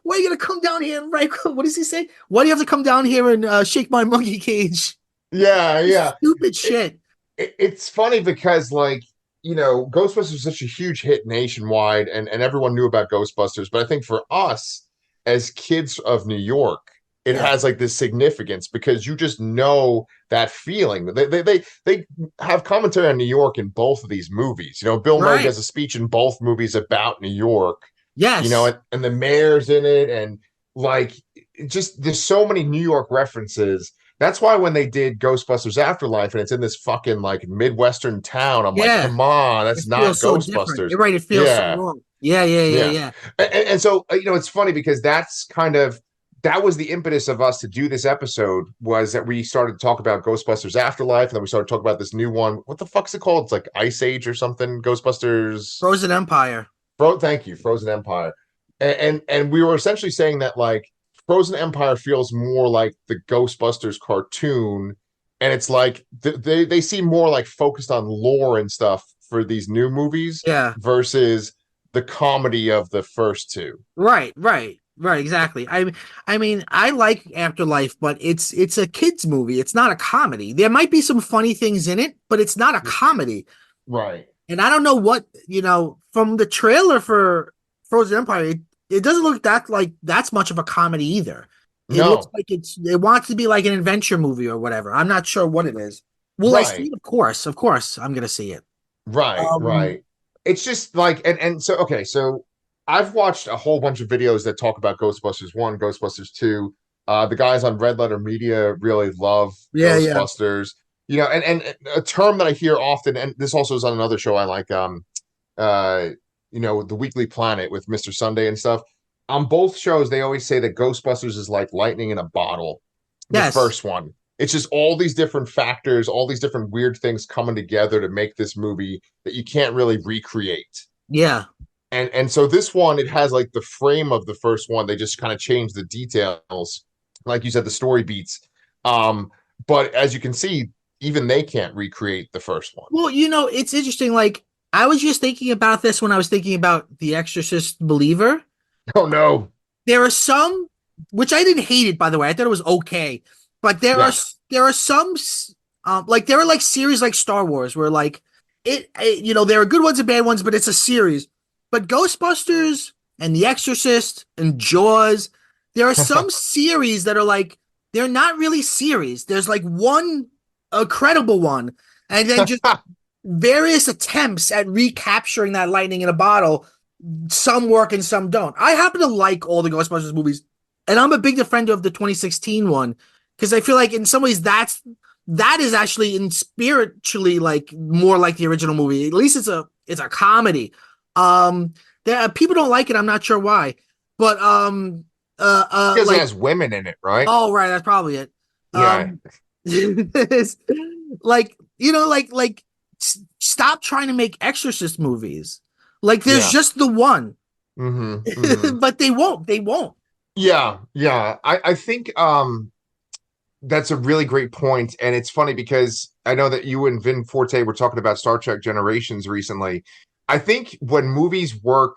Why are you gonna come down here and right? What does he say? Why do you have to come down here and shake my monkey cage? yeah. Stupid It, shit. it's funny because like Ghostbusters was such a huge hit nationwide, and everyone knew about Ghostbusters. But I think for us as kids of New York, it Yeah, has like this significance because you just know that feeling. They have commentary on New York in both of these movies. Bill Murray right. does a speech in both movies about New York. Yes, And the mayor's in it, and like just there's so many New York references. That's why when they did Ghostbusters Afterlife and it's in this fucking like Midwestern town, I'm like, yeah. come on, It that's not feels so different. Ghostbusters. You're right. It feels so Yeah, wrong. Yeah, yeah, yeah, yeah. yeah. And so, it's funny because that's kind of that was the impetus of us to do this episode, was that we started to talk about Ghostbusters Afterlife, and then we started talking about this new one. What the fuck's it called? It's like Ice Age or something. Ghostbusters. Frozen Empire. Thank you, Frozen Empire. And we were essentially saying that like Frozen Empire feels more like the Ghostbusters cartoon, and it's like they seem more like focused on lore and stuff for these new movies Yeah. versus the comedy of the first two. Right, right, right, exactly. I mean, I like Afterlife, but it's a kids movie. It's not a comedy. There might be some funny things in it, but it's not a comedy. Right. And I don't know what, from the trailer for Frozen Empire, it doesn't look that like that's much of a comedy either. It looks No. like it wants to be like an adventure movie or whatever. I'm not sure what it is. Will I see Right. it? Of course, I'm gonna see it. Right, Um, right. It's just like, and so okay, so I've watched a whole bunch of videos that talk about Ghostbusters 1, Ghostbusters 2. The guys on Red Letter Media really love yeah, yeah, Ghostbusters. And a term that I hear often, and this also is on another show I like, uh, The Weekly Planet with Mr. Sunday and stuff. On both shows, they always say that Ghostbusters is like lightning in a bottle, the yes, first one. It's just all these different factors, all these different weird things coming together to make this movie that you can't really recreate. yeah. And so this one, it has like the frame of the first one. They just kind of change the details, like you said, the story beats. Um, but as you can see, even they can't recreate the first one. Well, it's interesting. Like, I was just thinking about this when I was thinking about The Exorcist Believer. Oh no. There are some, which I didn't hate it, by the way. I thought it was okay, but Yes. there are some, like there are like series like Star Wars where like there are good ones and bad ones, but it's a series. But Ghostbusters and The Exorcist and Jaws, there are some series that are like they're not really series. There's like one, a credible one, and then just various attempts at recapturing that lightning in a bottle. Some work and some don't. I happen to like all the Ghostbusters movies, and I'm a big defender of the 2016 one because I feel like in some ways that is actually in spiritually like more like the original movie. At least it's a comedy. There people don't like it. I'm not sure why, but Because it like has women in it, right? oh right, that's probably it. Yeah. Um, like stop trying to make Exorcist movies. Like there's Yeah. just the one, Mm-hmm. but they won't. They won't. Yeah, yeah. I think that's a really great point. And it's funny because I know that you and Vin Forte were talking about Star Trek Generations recently. I think when movies work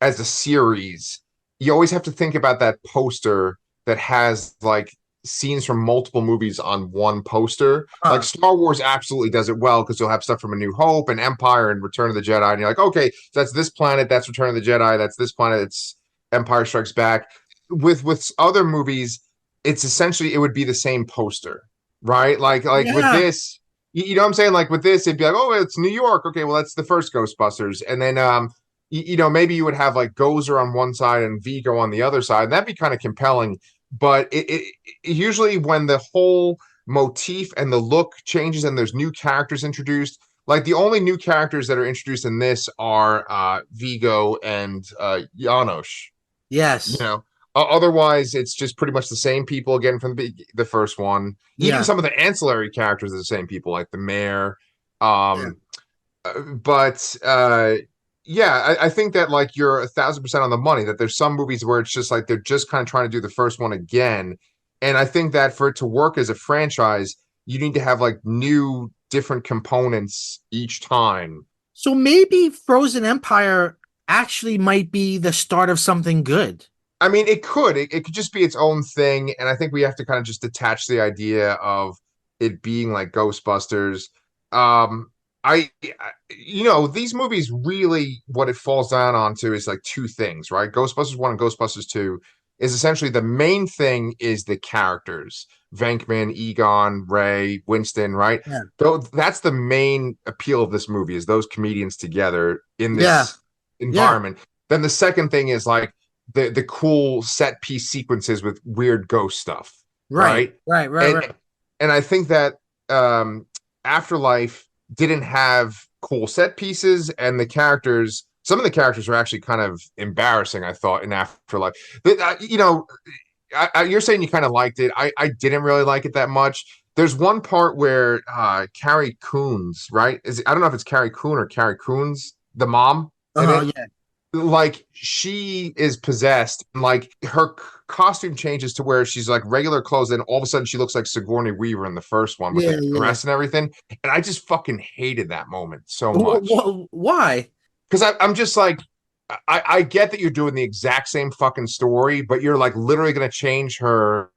as a series, you always have to think about that poster that has like scenes from multiple movies on one poster. Like Star Wars absolutely does it well because you'll have stuff from A New Hope and Empire and Return of the Jedi. And you're like, okay, so that's this planet, that's Return of the Jedi, that's this planet, it's Empire Strikes Back. With other movies, it's essentially it would be the same poster, right? Like with Yeah, this, you know what I'm saying? Like with this, it'd be like, oh, it's New York. Okay, well that's the first Ghostbusters, and then maybe you would have like Gozer on one side and Vigo on the other side, and that'd be kind of compelling. But usually when the whole motif and the look changes and there's new characters introduced, like the only new characters that are introduced in this are Vigo and Janosch. You yes, know, otherwise it's just pretty much the same people again from the first one. Even yeah, some of the ancillary characters are the same people, like the mayor. yeah. Um, but yeah, I think that like you're 1,000% on the money. That there's some movies where it's just like they're just kind of trying to do the first one again, and I think that for it to work as a franchise, you need to have like new, different components each time. So maybe Frozen Empire actually might be the start of something good. I mean, it could just be its own thing, and I think we have to kind of just detach the idea of it being like Ghostbusters. Um, these movies really what it falls down onto is like two things, right? Ghostbusters 1 and Ghostbusters 2 is essentially the main thing is the characters. Venkman, Egon, Ray, Winston, right? Yeah, Though that's the main appeal of this movie is those comedians together in yeah, this yeah. environment. Then the second thing is like the cool set piece sequences with weird ghost stuff, Right, right? right, right, And right. and I think that Afterlife didn't have cool set pieces, and the characters. Some of the characters were actually kind of embarrassing. I thought in Afterlife, but, you're saying you kind of liked it. I didn't really like it that much. There's one part where Carrie Coons, right? I don't know if it's Carrie Coon or Carrie Coons, the mom in Uh-huh, it. yeah. Like she is possessed. Like her costume changes to where she's like regular clothes, and all of a sudden she looks like Sigourney Weaver in the first one with Yeah, the yeah. dress and everything. And I just fucking hated that moment so much Why? because I'm just like, I get that you're doing the exact same fucking story, but you're like literally going to change her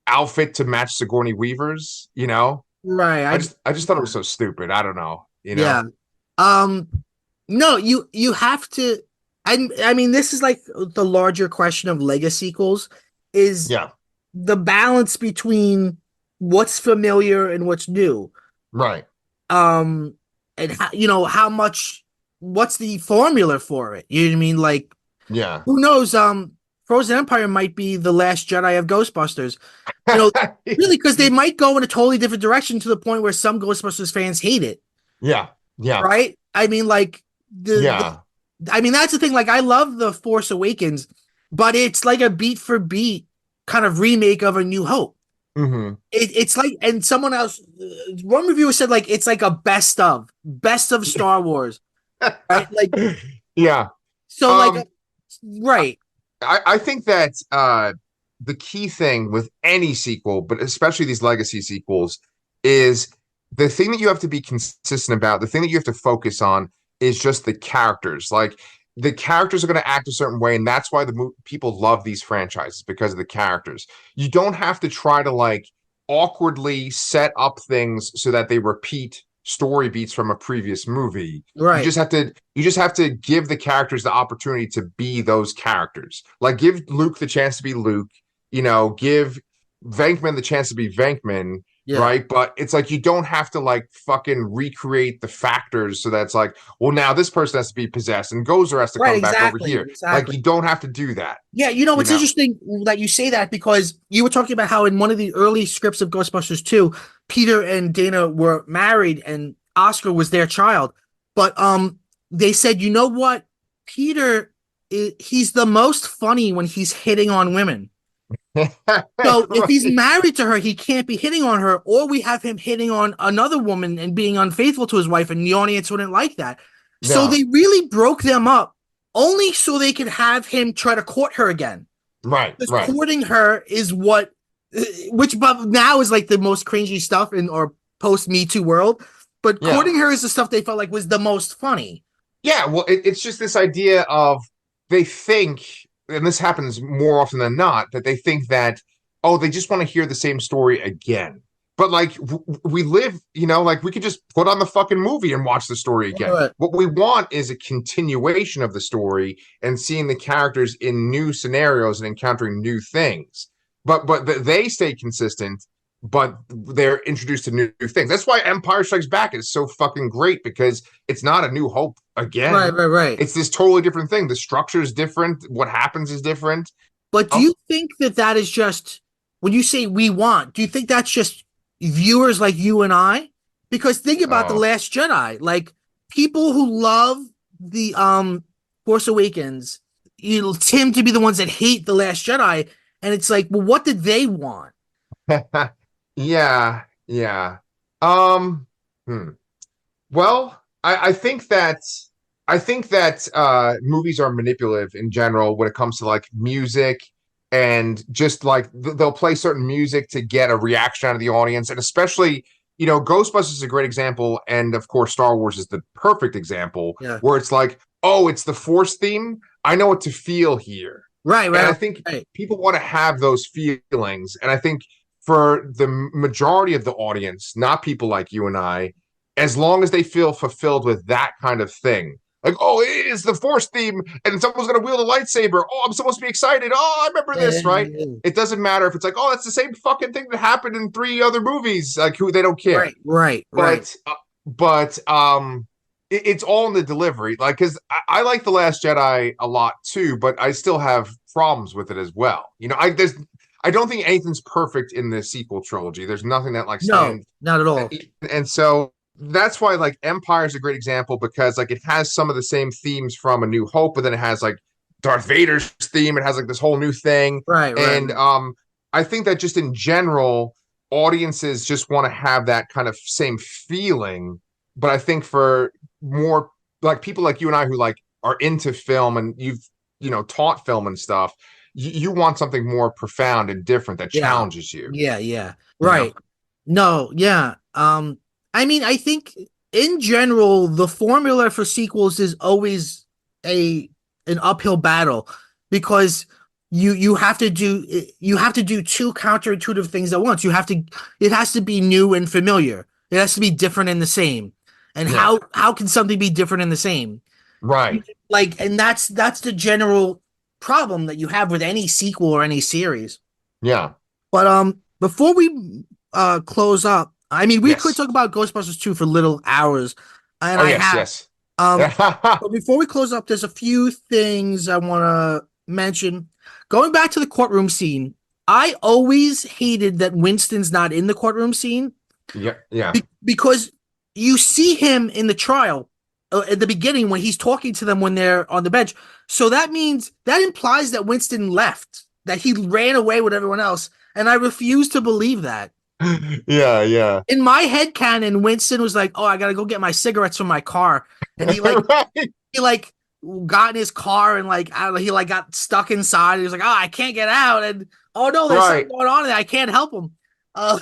outfit to match Sigourney Weaver's. You know, Right. I just thought it was so stupid. I don't know. You Yeah. know? Um no, you have to. I mean, this is like the larger question of Lego sequels is Yeah. the balance between what's familiar and what's new. Right. Um and how, how much, what's the formula for it? You know what I mean? Like, Yeah. who knows? Frozen Empire might be the last Jedi of Ghostbusters. You know, really, because they might go in a totally different direction to the point where some Ghostbusters fans hate it. Yeah. Yeah. Right? I mean, like Yeah. I mean, that's the thing. Like, I love the Force Awakens, but it's like a beat for beat kind of remake of A New Hope. Hmm. It's like, and someone else, one reviewer said like it's like a best of Star Wars, right? Like, Yeah. so like, Um, right, I think that the key thing with any sequel, but especially these legacy sequels, is the thing that you have to be consistent about, the thing that you have to focus on is just the characters. Like the characters are going to act a certain way, and that's why people love these franchises because of the characters. You don't have to try to like awkwardly set up things so that they repeat story beats from a previous movie. You right, just have to give the characters the opportunity to be those characters. Like give Luke the chance to be Luke, give Venkman the chance to be Venkman, yeah, right? But it's like you don't have to like fucking recreate the factors so that's like, well, now this person has to be possessed and Gozer has to right, come back over exactly, here. Like exactly. you don't have to do that, Yeah, you it's know? interesting that you say that because you were talking about how in one of the early scripts of Ghostbusters 2, Peter and Dana were married and Oscar was their child. But they said, you know what? Peter he's the most funny when he's hitting on women. So if he's Right. married to her, he can't be hitting on her, or we have him hitting on another woman and being unfaithful to his wife, and the audience wouldn't like that. So No. they really broke them up only so they could have him try to court her again. Right, Because right. courting her is what, which but now is like the most cringy stuff in our post Me Too world. But Yeah. courting her is the stuff they felt like was the most funny. Yeah, well, it's just this idea of they think, and this happens more often than not, that they think that, oh, they just want to hear the same story again. But like we live, like we could just put on the fucking movie and watch the story again. Right, What we want is a continuation of the story and seeing the characters in new scenarios and encountering new things. But they stay consistent, but they're introduced to new things. That's why Empire Strikes Back is so fucking great because it's not A New Hope right, again. right, right. It's this totally different thing. The structure is different. What happens is different. But do Um, you think that that is just when you say we want? Do you think that's just viewers like you and I? Because think about the oh, Last Jedi, like people who love the Force Awakens, Tim to be the ones that hate the Last Jedi, and it's like, well, what did they want? yeah, yeah. Um, hmm. Well, I think that movies are manipulative in general when it comes to like music and just like they'll play certain music to get a reaction out of the audience, and especially Ghostbusters is a great example, and of course Star Wars is the perfect example Yeah, where it's like, oh, it's the Force theme. I know what to feel here, right, and I right, think right. people want to have those feelings, and I think for the majority of the audience, not people like you and I, as long as they feel fulfilled with that kind of thing. Like, oh, it's the Force theme, and someone's gonna wield a lightsaber. Oh, I'm supposed to be excited. Oh, I remember Yeah, this, yeah, right? yeah, yeah. It doesn't matter if it's like, oh, that's the same fucking thing that happened in three other movies. Like, who they don't care. Right, right, right. But it's all in the delivery. Like, because I like the Last Jedi a lot too, but I still have problems with it as well. I don't think anything's perfect in the sequel trilogy. There's nothing that like No, stands, not at all. and so that's why like Empire is a great example because like it has some of the same themes from A New Hope, but then it has like Darth Vader's theme. It has like this whole new thing. Right, right. And I think that just in general, audiences just want to have that kind of same feeling. But I think for more like people like you and I who like are into film and you've, taught film and stuff, you want something more profound and different that Yeah. challenges you, Yeah, yeah. you know? Right. No, yeah. I mean, I think in general, the formula for sequels is always a an uphill battle because you have to do two counterintuitive things at once. It has to be new and familiar. It has to be different and the same. And Yeah. how can something be different and the same? Right. Like, and that's the general problem that you have with any sequel or any series. Yeah. But before we close up, I mean, we could Yes. talk about Ghostbusters 2 for little hours, and Oh, I yes. have. Yes. But before we close up, there's a few things I want to mention. Going back to the courtroom scene, I always hated that Winston's not in the courtroom scene Yeah. Yeah. because you see him in the trial at the beginning when he's talking to them when they're on the bench. So that means that implies that Winston left, that he ran away with everyone else. And I refuse to believe that. Yeah. Yeah. In my head canon, Winston was like, "Oh, I gotta go get my cigarettes from my car," and Right. he like got in his car and like I don't know, he like got stuck inside. He was like, "Oh, I can't get out," and oh no, there's something Right. going on, and I can't help him. Uh,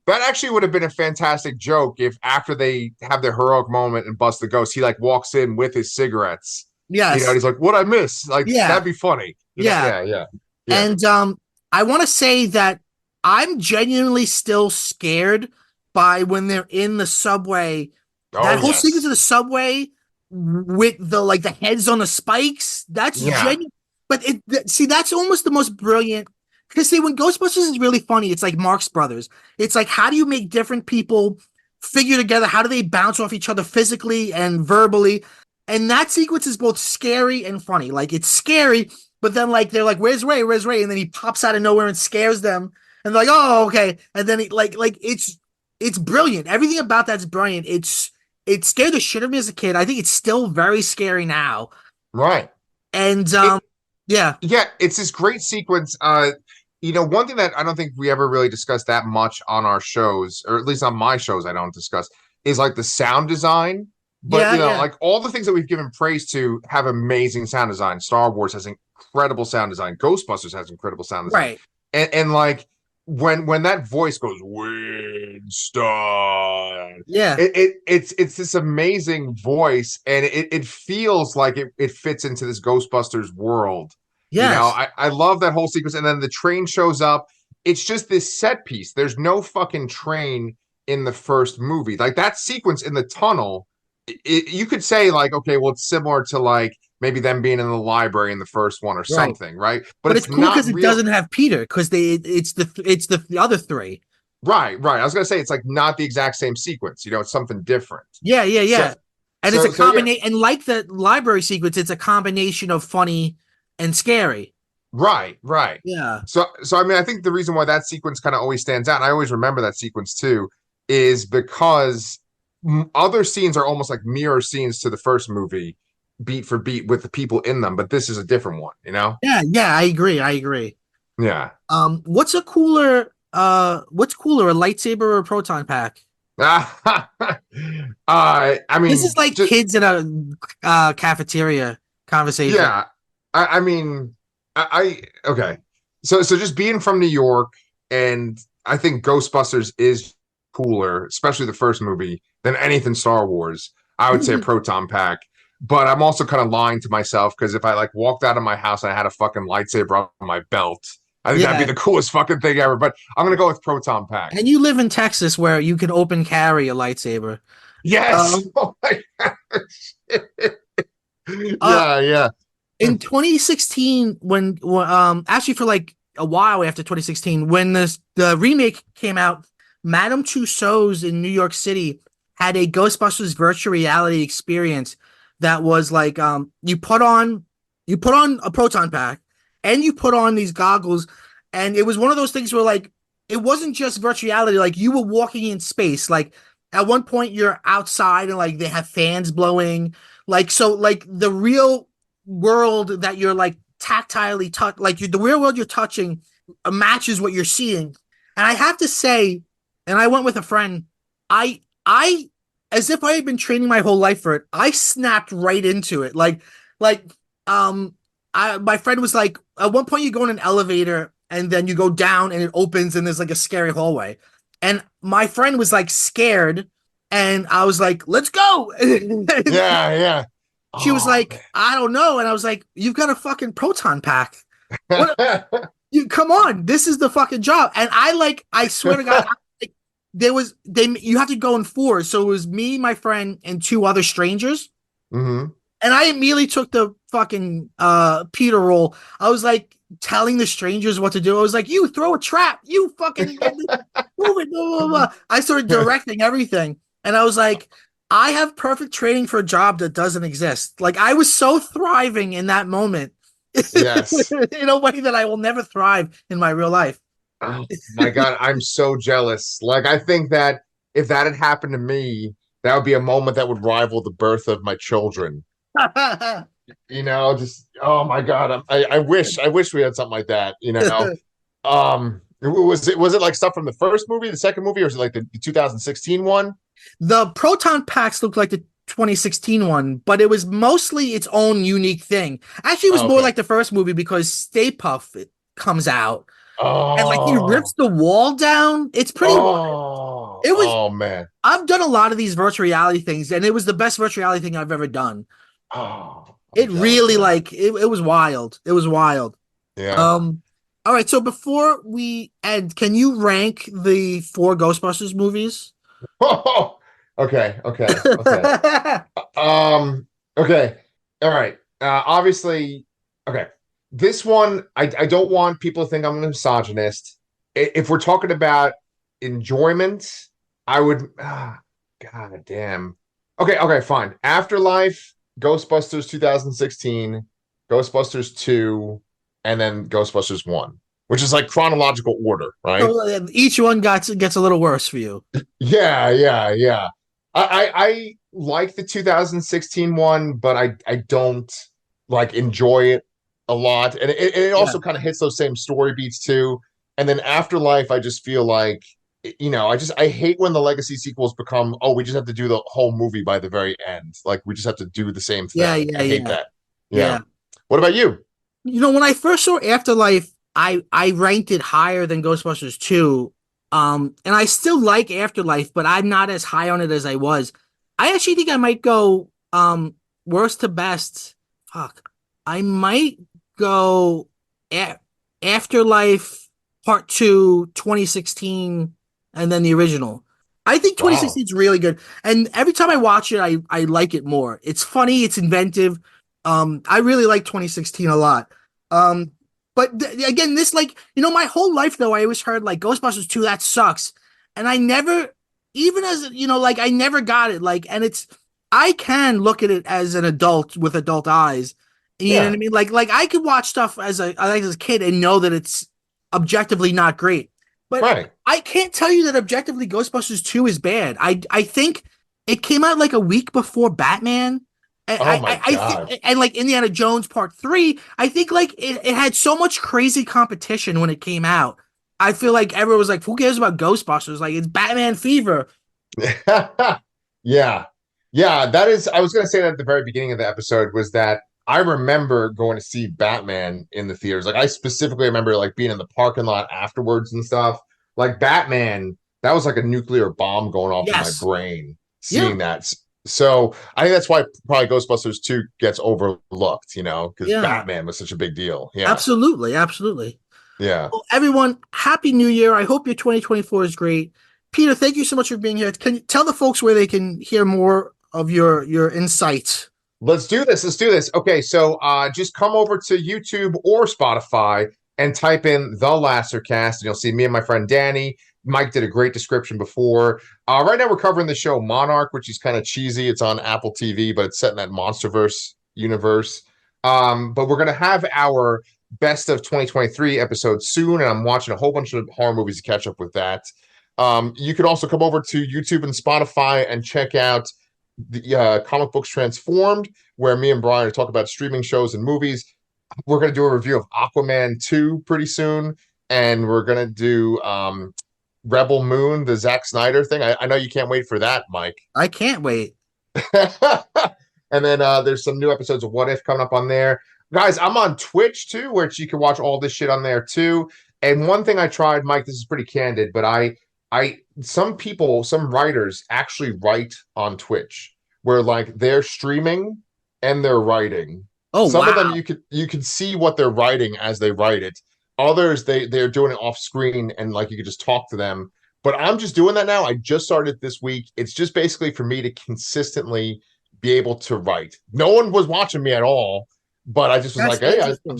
That actually would have been a fantastic joke if after they have their heroic moment and bust the ghost, he like walks in with his cigarettes, and yes, he's like, "What I miss?" Like yeah, that'd be funny, yeah, Yeah, yeah, yeah. and I want to say that I'm genuinely still scared by when they're in the subway. That Oh whole sequence of yes, the subway with the heads on the spikes. That's yeah, genuine. But see, that's almost the most brilliant. Because see, when Ghostbusters is really funny, it's like Marx Brothers. It's like how do you make different people figure together? How do they bounce off each other physically and verbally? And that sequence is both scary and funny. Like it's scary, but then like they're like, "Where's Ray? Where's Ray?" And then he pops out of nowhere and scares them, and they're like, "Oh, okay." And then it's brilliant. Everything about that's brilliant. It scared the shit out of me as a kid. I think it's still very scary now. right. And It, yeah, yeah, it's this great sequence. One thing that I don't think we ever really discussed that much on our shows, or at least on my shows, I don't discuss, is like the sound design. But yeah, yeah. like all the things that we've given praise to have amazing sound design. Star Wars has incredible sound design. Ghostbusters has incredible sound design. Right. And like when that voice goes Winston, Yeah. it's this amazing voice, and it feels like it fits into this Ghostbusters world. Yes. I love that whole sequence, and then the train shows up. It's just this set piece. There's no fucking train in the first movie. Like that sequence in the tunnel, you could say like, okay, well, it's similar to like maybe them being in the library in the first one or Right. something, right? But But it's it's cool not because it real. doesn't have Peter because it's the other three. Right, right. I was gonna say it's like not the exact same sequence. It's something different. Yeah, yeah, So, yeah. And it's a yeah, combination, and like the library sequence, it's a combination of funny and scary. right, right. Yeah. So I mean, I think the reason why that sequence kind of always stands out, and I always remember that sequence too, is because other scenes are almost like mirror scenes to the first movie, beat for beat with the people in them. But this is a different one, you know? Yeah, yeah, I agree. I agree. Yeah. What's cooler, a lightsaber or a proton pack? I This is mean, like just kids in a cafeteria conversation. yeah. I mean, okay. So just being from New York, and I think Ghostbusters is cooler, especially the first movie, than anything Star Wars. I would say a proton pack. But I'm also kind of lying to myself because if I like walked out of my house and I had a fucking lightsaber on my belt, I think that'd be Yeah. the coolest fucking thing ever. But I'm gonna go with proton pack. And you live in Texas where you can open carry a lightsaber. Yes. Um, Oh my gosh. uh, Yeah, yeah. in 2016, when actually for like a while after 2016, when the remake came out, Madame Tussauds in New York City had a Ghostbusters virtual reality experience that was like you put on a proton pack and you put on these goggles, and it was one of those things where like it wasn't just virtual reality, like you were walking in space. Like at one point you're outside and like they have fans blowing, like so like world that you're like tactilely touch, like the real world you're touching matches what you're seeing. And I have to say, and I went with a friend, I as if I had been training my whole life for it. I snapped right into it. Like I my friend was like, at one point you go in an elevator and then you go down and it opens and there's like a scary hallway. And my friend was like scared, and I was like, let's go. Yeah, yeah. She was Oh like, I don't know. And I was like, you've got a fucking proton pack. What man. you come on, this is the fucking job. And I swear to God, you have to go in fours. So it was me, my friend, and two other strangers. Hmm. And I immediately took the fucking Peter role. I was like telling the strangers what to do. I was like, you throw a trap, you fucking move it, blah, blah, blah. I started directing everything. And I was like, I have perfect training for a job that doesn't exist. Like I was so thriving in that moment Yes. in a way that I will never thrive in my real life. Oh my God, I'm so jealous. Like, I think that if that had happened to me, that would be a moment that would rival the birth of my children. Just oh my God, I wish we had something like that. Was it like stuff from the first movie, the second movie, or was it like the 2016 one? The proton packs looked like the 2016 one, but it was mostly its own unique thing. Actually, it was Oh, more okay. like the first movie because Stay Puff comes out and like he Oh, rips the wall down. It's pretty wild. oh, It was. oh man. I've done a lot of these virtual reality things, and it was the best virtual reality thing I've ever done. Oh, I'm It jealous, really man. like it was wild. It was wild. Yeah. Um. All right. So before we end, can you rank the four Ghostbusters movies? Okay, okay, okay. Um, okay. All right. Obviously, okay. This one, I don't want people to think I'm a misogynist. If we're talking about enjoyment, I would, God damn. Okay, okay, fine. Afterlife, Ghostbusters 2016, Ghostbusters 2, and then Ghostbusters 1, which is like chronological order, right? So each one gets a little worse for you. Yeah, yeah, yeah. I like the 2016 one, but I don't like enjoy it a lot. And it Yeah. also kind of hits those same story beats too. And then Afterlife, I just feel like, I hate when the legacy sequels become, oh, we just have to do the whole movie by the very end. Like we just have to do the same Yeah, thing. yeah, I hate yeah, that. Yeah. yeah. What about you? When I first saw Afterlife, I ranked it higher than Ghostbusters 2. And I still like Afterlife, but I'm not as high on it as I was. I actually think I might go worst to best. Fuck. I might go a- Afterlife Part 2, 2016, and then the original. I think Wow. 2016 is really good. And every time I watch it, I like it more. It's funny, it's inventive. I really like 2016 a lot. Um, but again, this like my whole life though, I always heard like Ghostbusters 2 that sucks, and I never, even as like I never got it. Like, and it's I can look at it as an adult with adult eyes. You know what Yeah. I mean? Like I could watch stuff as a kid and know that it's objectively not great. But Right. I can't tell you that objectively Ghostbusters 2 is bad. I think it came out like a week before Batman. And Oh my I think, God. and like Indiana Jones Part 3, I think like it had so much crazy competition when it came out. I feel like everyone was like, who cares about Ghostbusters? Like it's Batman fever. Yeah. Yeah, that is I was gonna say that at the very beginning of the episode was that I remember going to see Batman in the theaters. Like I specifically remember like being in the parking lot afterwards and stuff. Like Batman, that was like a nuclear bomb going off in my Yes. brain Yeah. seeing that. So I think that's why probably Ghostbusters 2 gets overlooked, because Yeah. Batman was such a big deal. Yeah. Absolutely. Absolutely. Yeah. Well, everyone, happy new year. I hope your 2024 is great. Peter, thank you so much for being here. Can you tell the folks where they can hear more of your insights? Let's do this. Let's do this. Okay, so just come over to YouTube or Spotify and type in The Lassercast, and you'll see me and my friend Danny. Mike did a great description before. Right now, we're covering the show Monarch, which is kind of cheesy. It's on Apple TV, but it's set in that MonsterVerse universe. But we're going to have our best of 2023 episode soon, and I'm watching a whole bunch of horror movies to catch up with that. You could also come over to YouTube and Spotify and check out the Comic Books Transformed, where me and Brian are talking about streaming shows and movies. We're going to do a review of Aquaman 2 pretty soon, and we're going to do Rebel Moon, the Zack Snyder thing. I know you can't wait for that, Mike. I can't wait. And then there's some new episodes of What If coming up on there. Guys, I'm on Twitch too, where you can watch all this shit on there too. And one thing I tried, Mike, this is pretty candid, but some people, some writers actually write on Twitch where like they're streaming and they're writing. Oh Some of them wow. you can see what they're writing as they write it. Others they're doing it off screen and like you could just talk to them. But I'm just doing that now. I just started this week. It's just basically for me to consistently be able to write. No one was watching me at all, but I just was That's like, hey, interesting.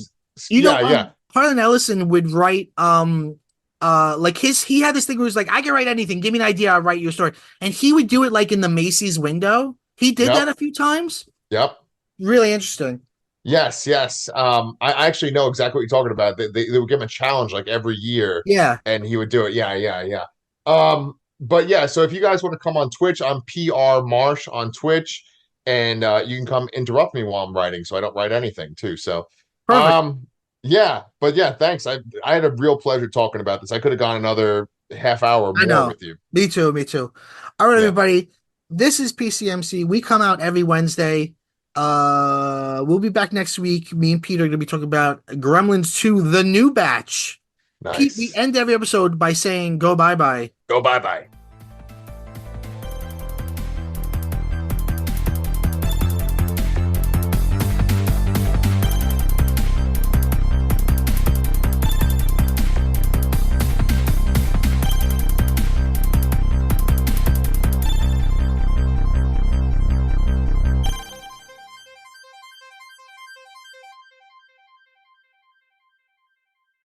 You know, yeah, yeah, Harlan Ellison would write like he had this thing where he was like, I can write anything, give me an idea, I'll write your story. And he would do it like in the Macy's window. He did that yep, a few times. yep. Really interesting. Yes, yes. I actually know exactly what you're talking about. They would give him a challenge like every year, Yeah. and he would do it. Yeah, yeah, yeah. But yeah, so if you guys want to come on Twitch, I'm PR Marsh on Twitch, and you can come interrupt me while I'm writing, so I don't write anything too. So, Perfect. yeah, but yeah, thanks. I had a real pleasure talking about this. I could have gone another half hour I more know. with you. Me too, me too. All right, Yeah, everybody. This is PCMC. We come out every Wednesday. We'll be back next week. Me and Peter are gonna be talking about Gremlins 2, the new batch. Pete, we nice. end every episode by saying go bye bye. Go bye bye.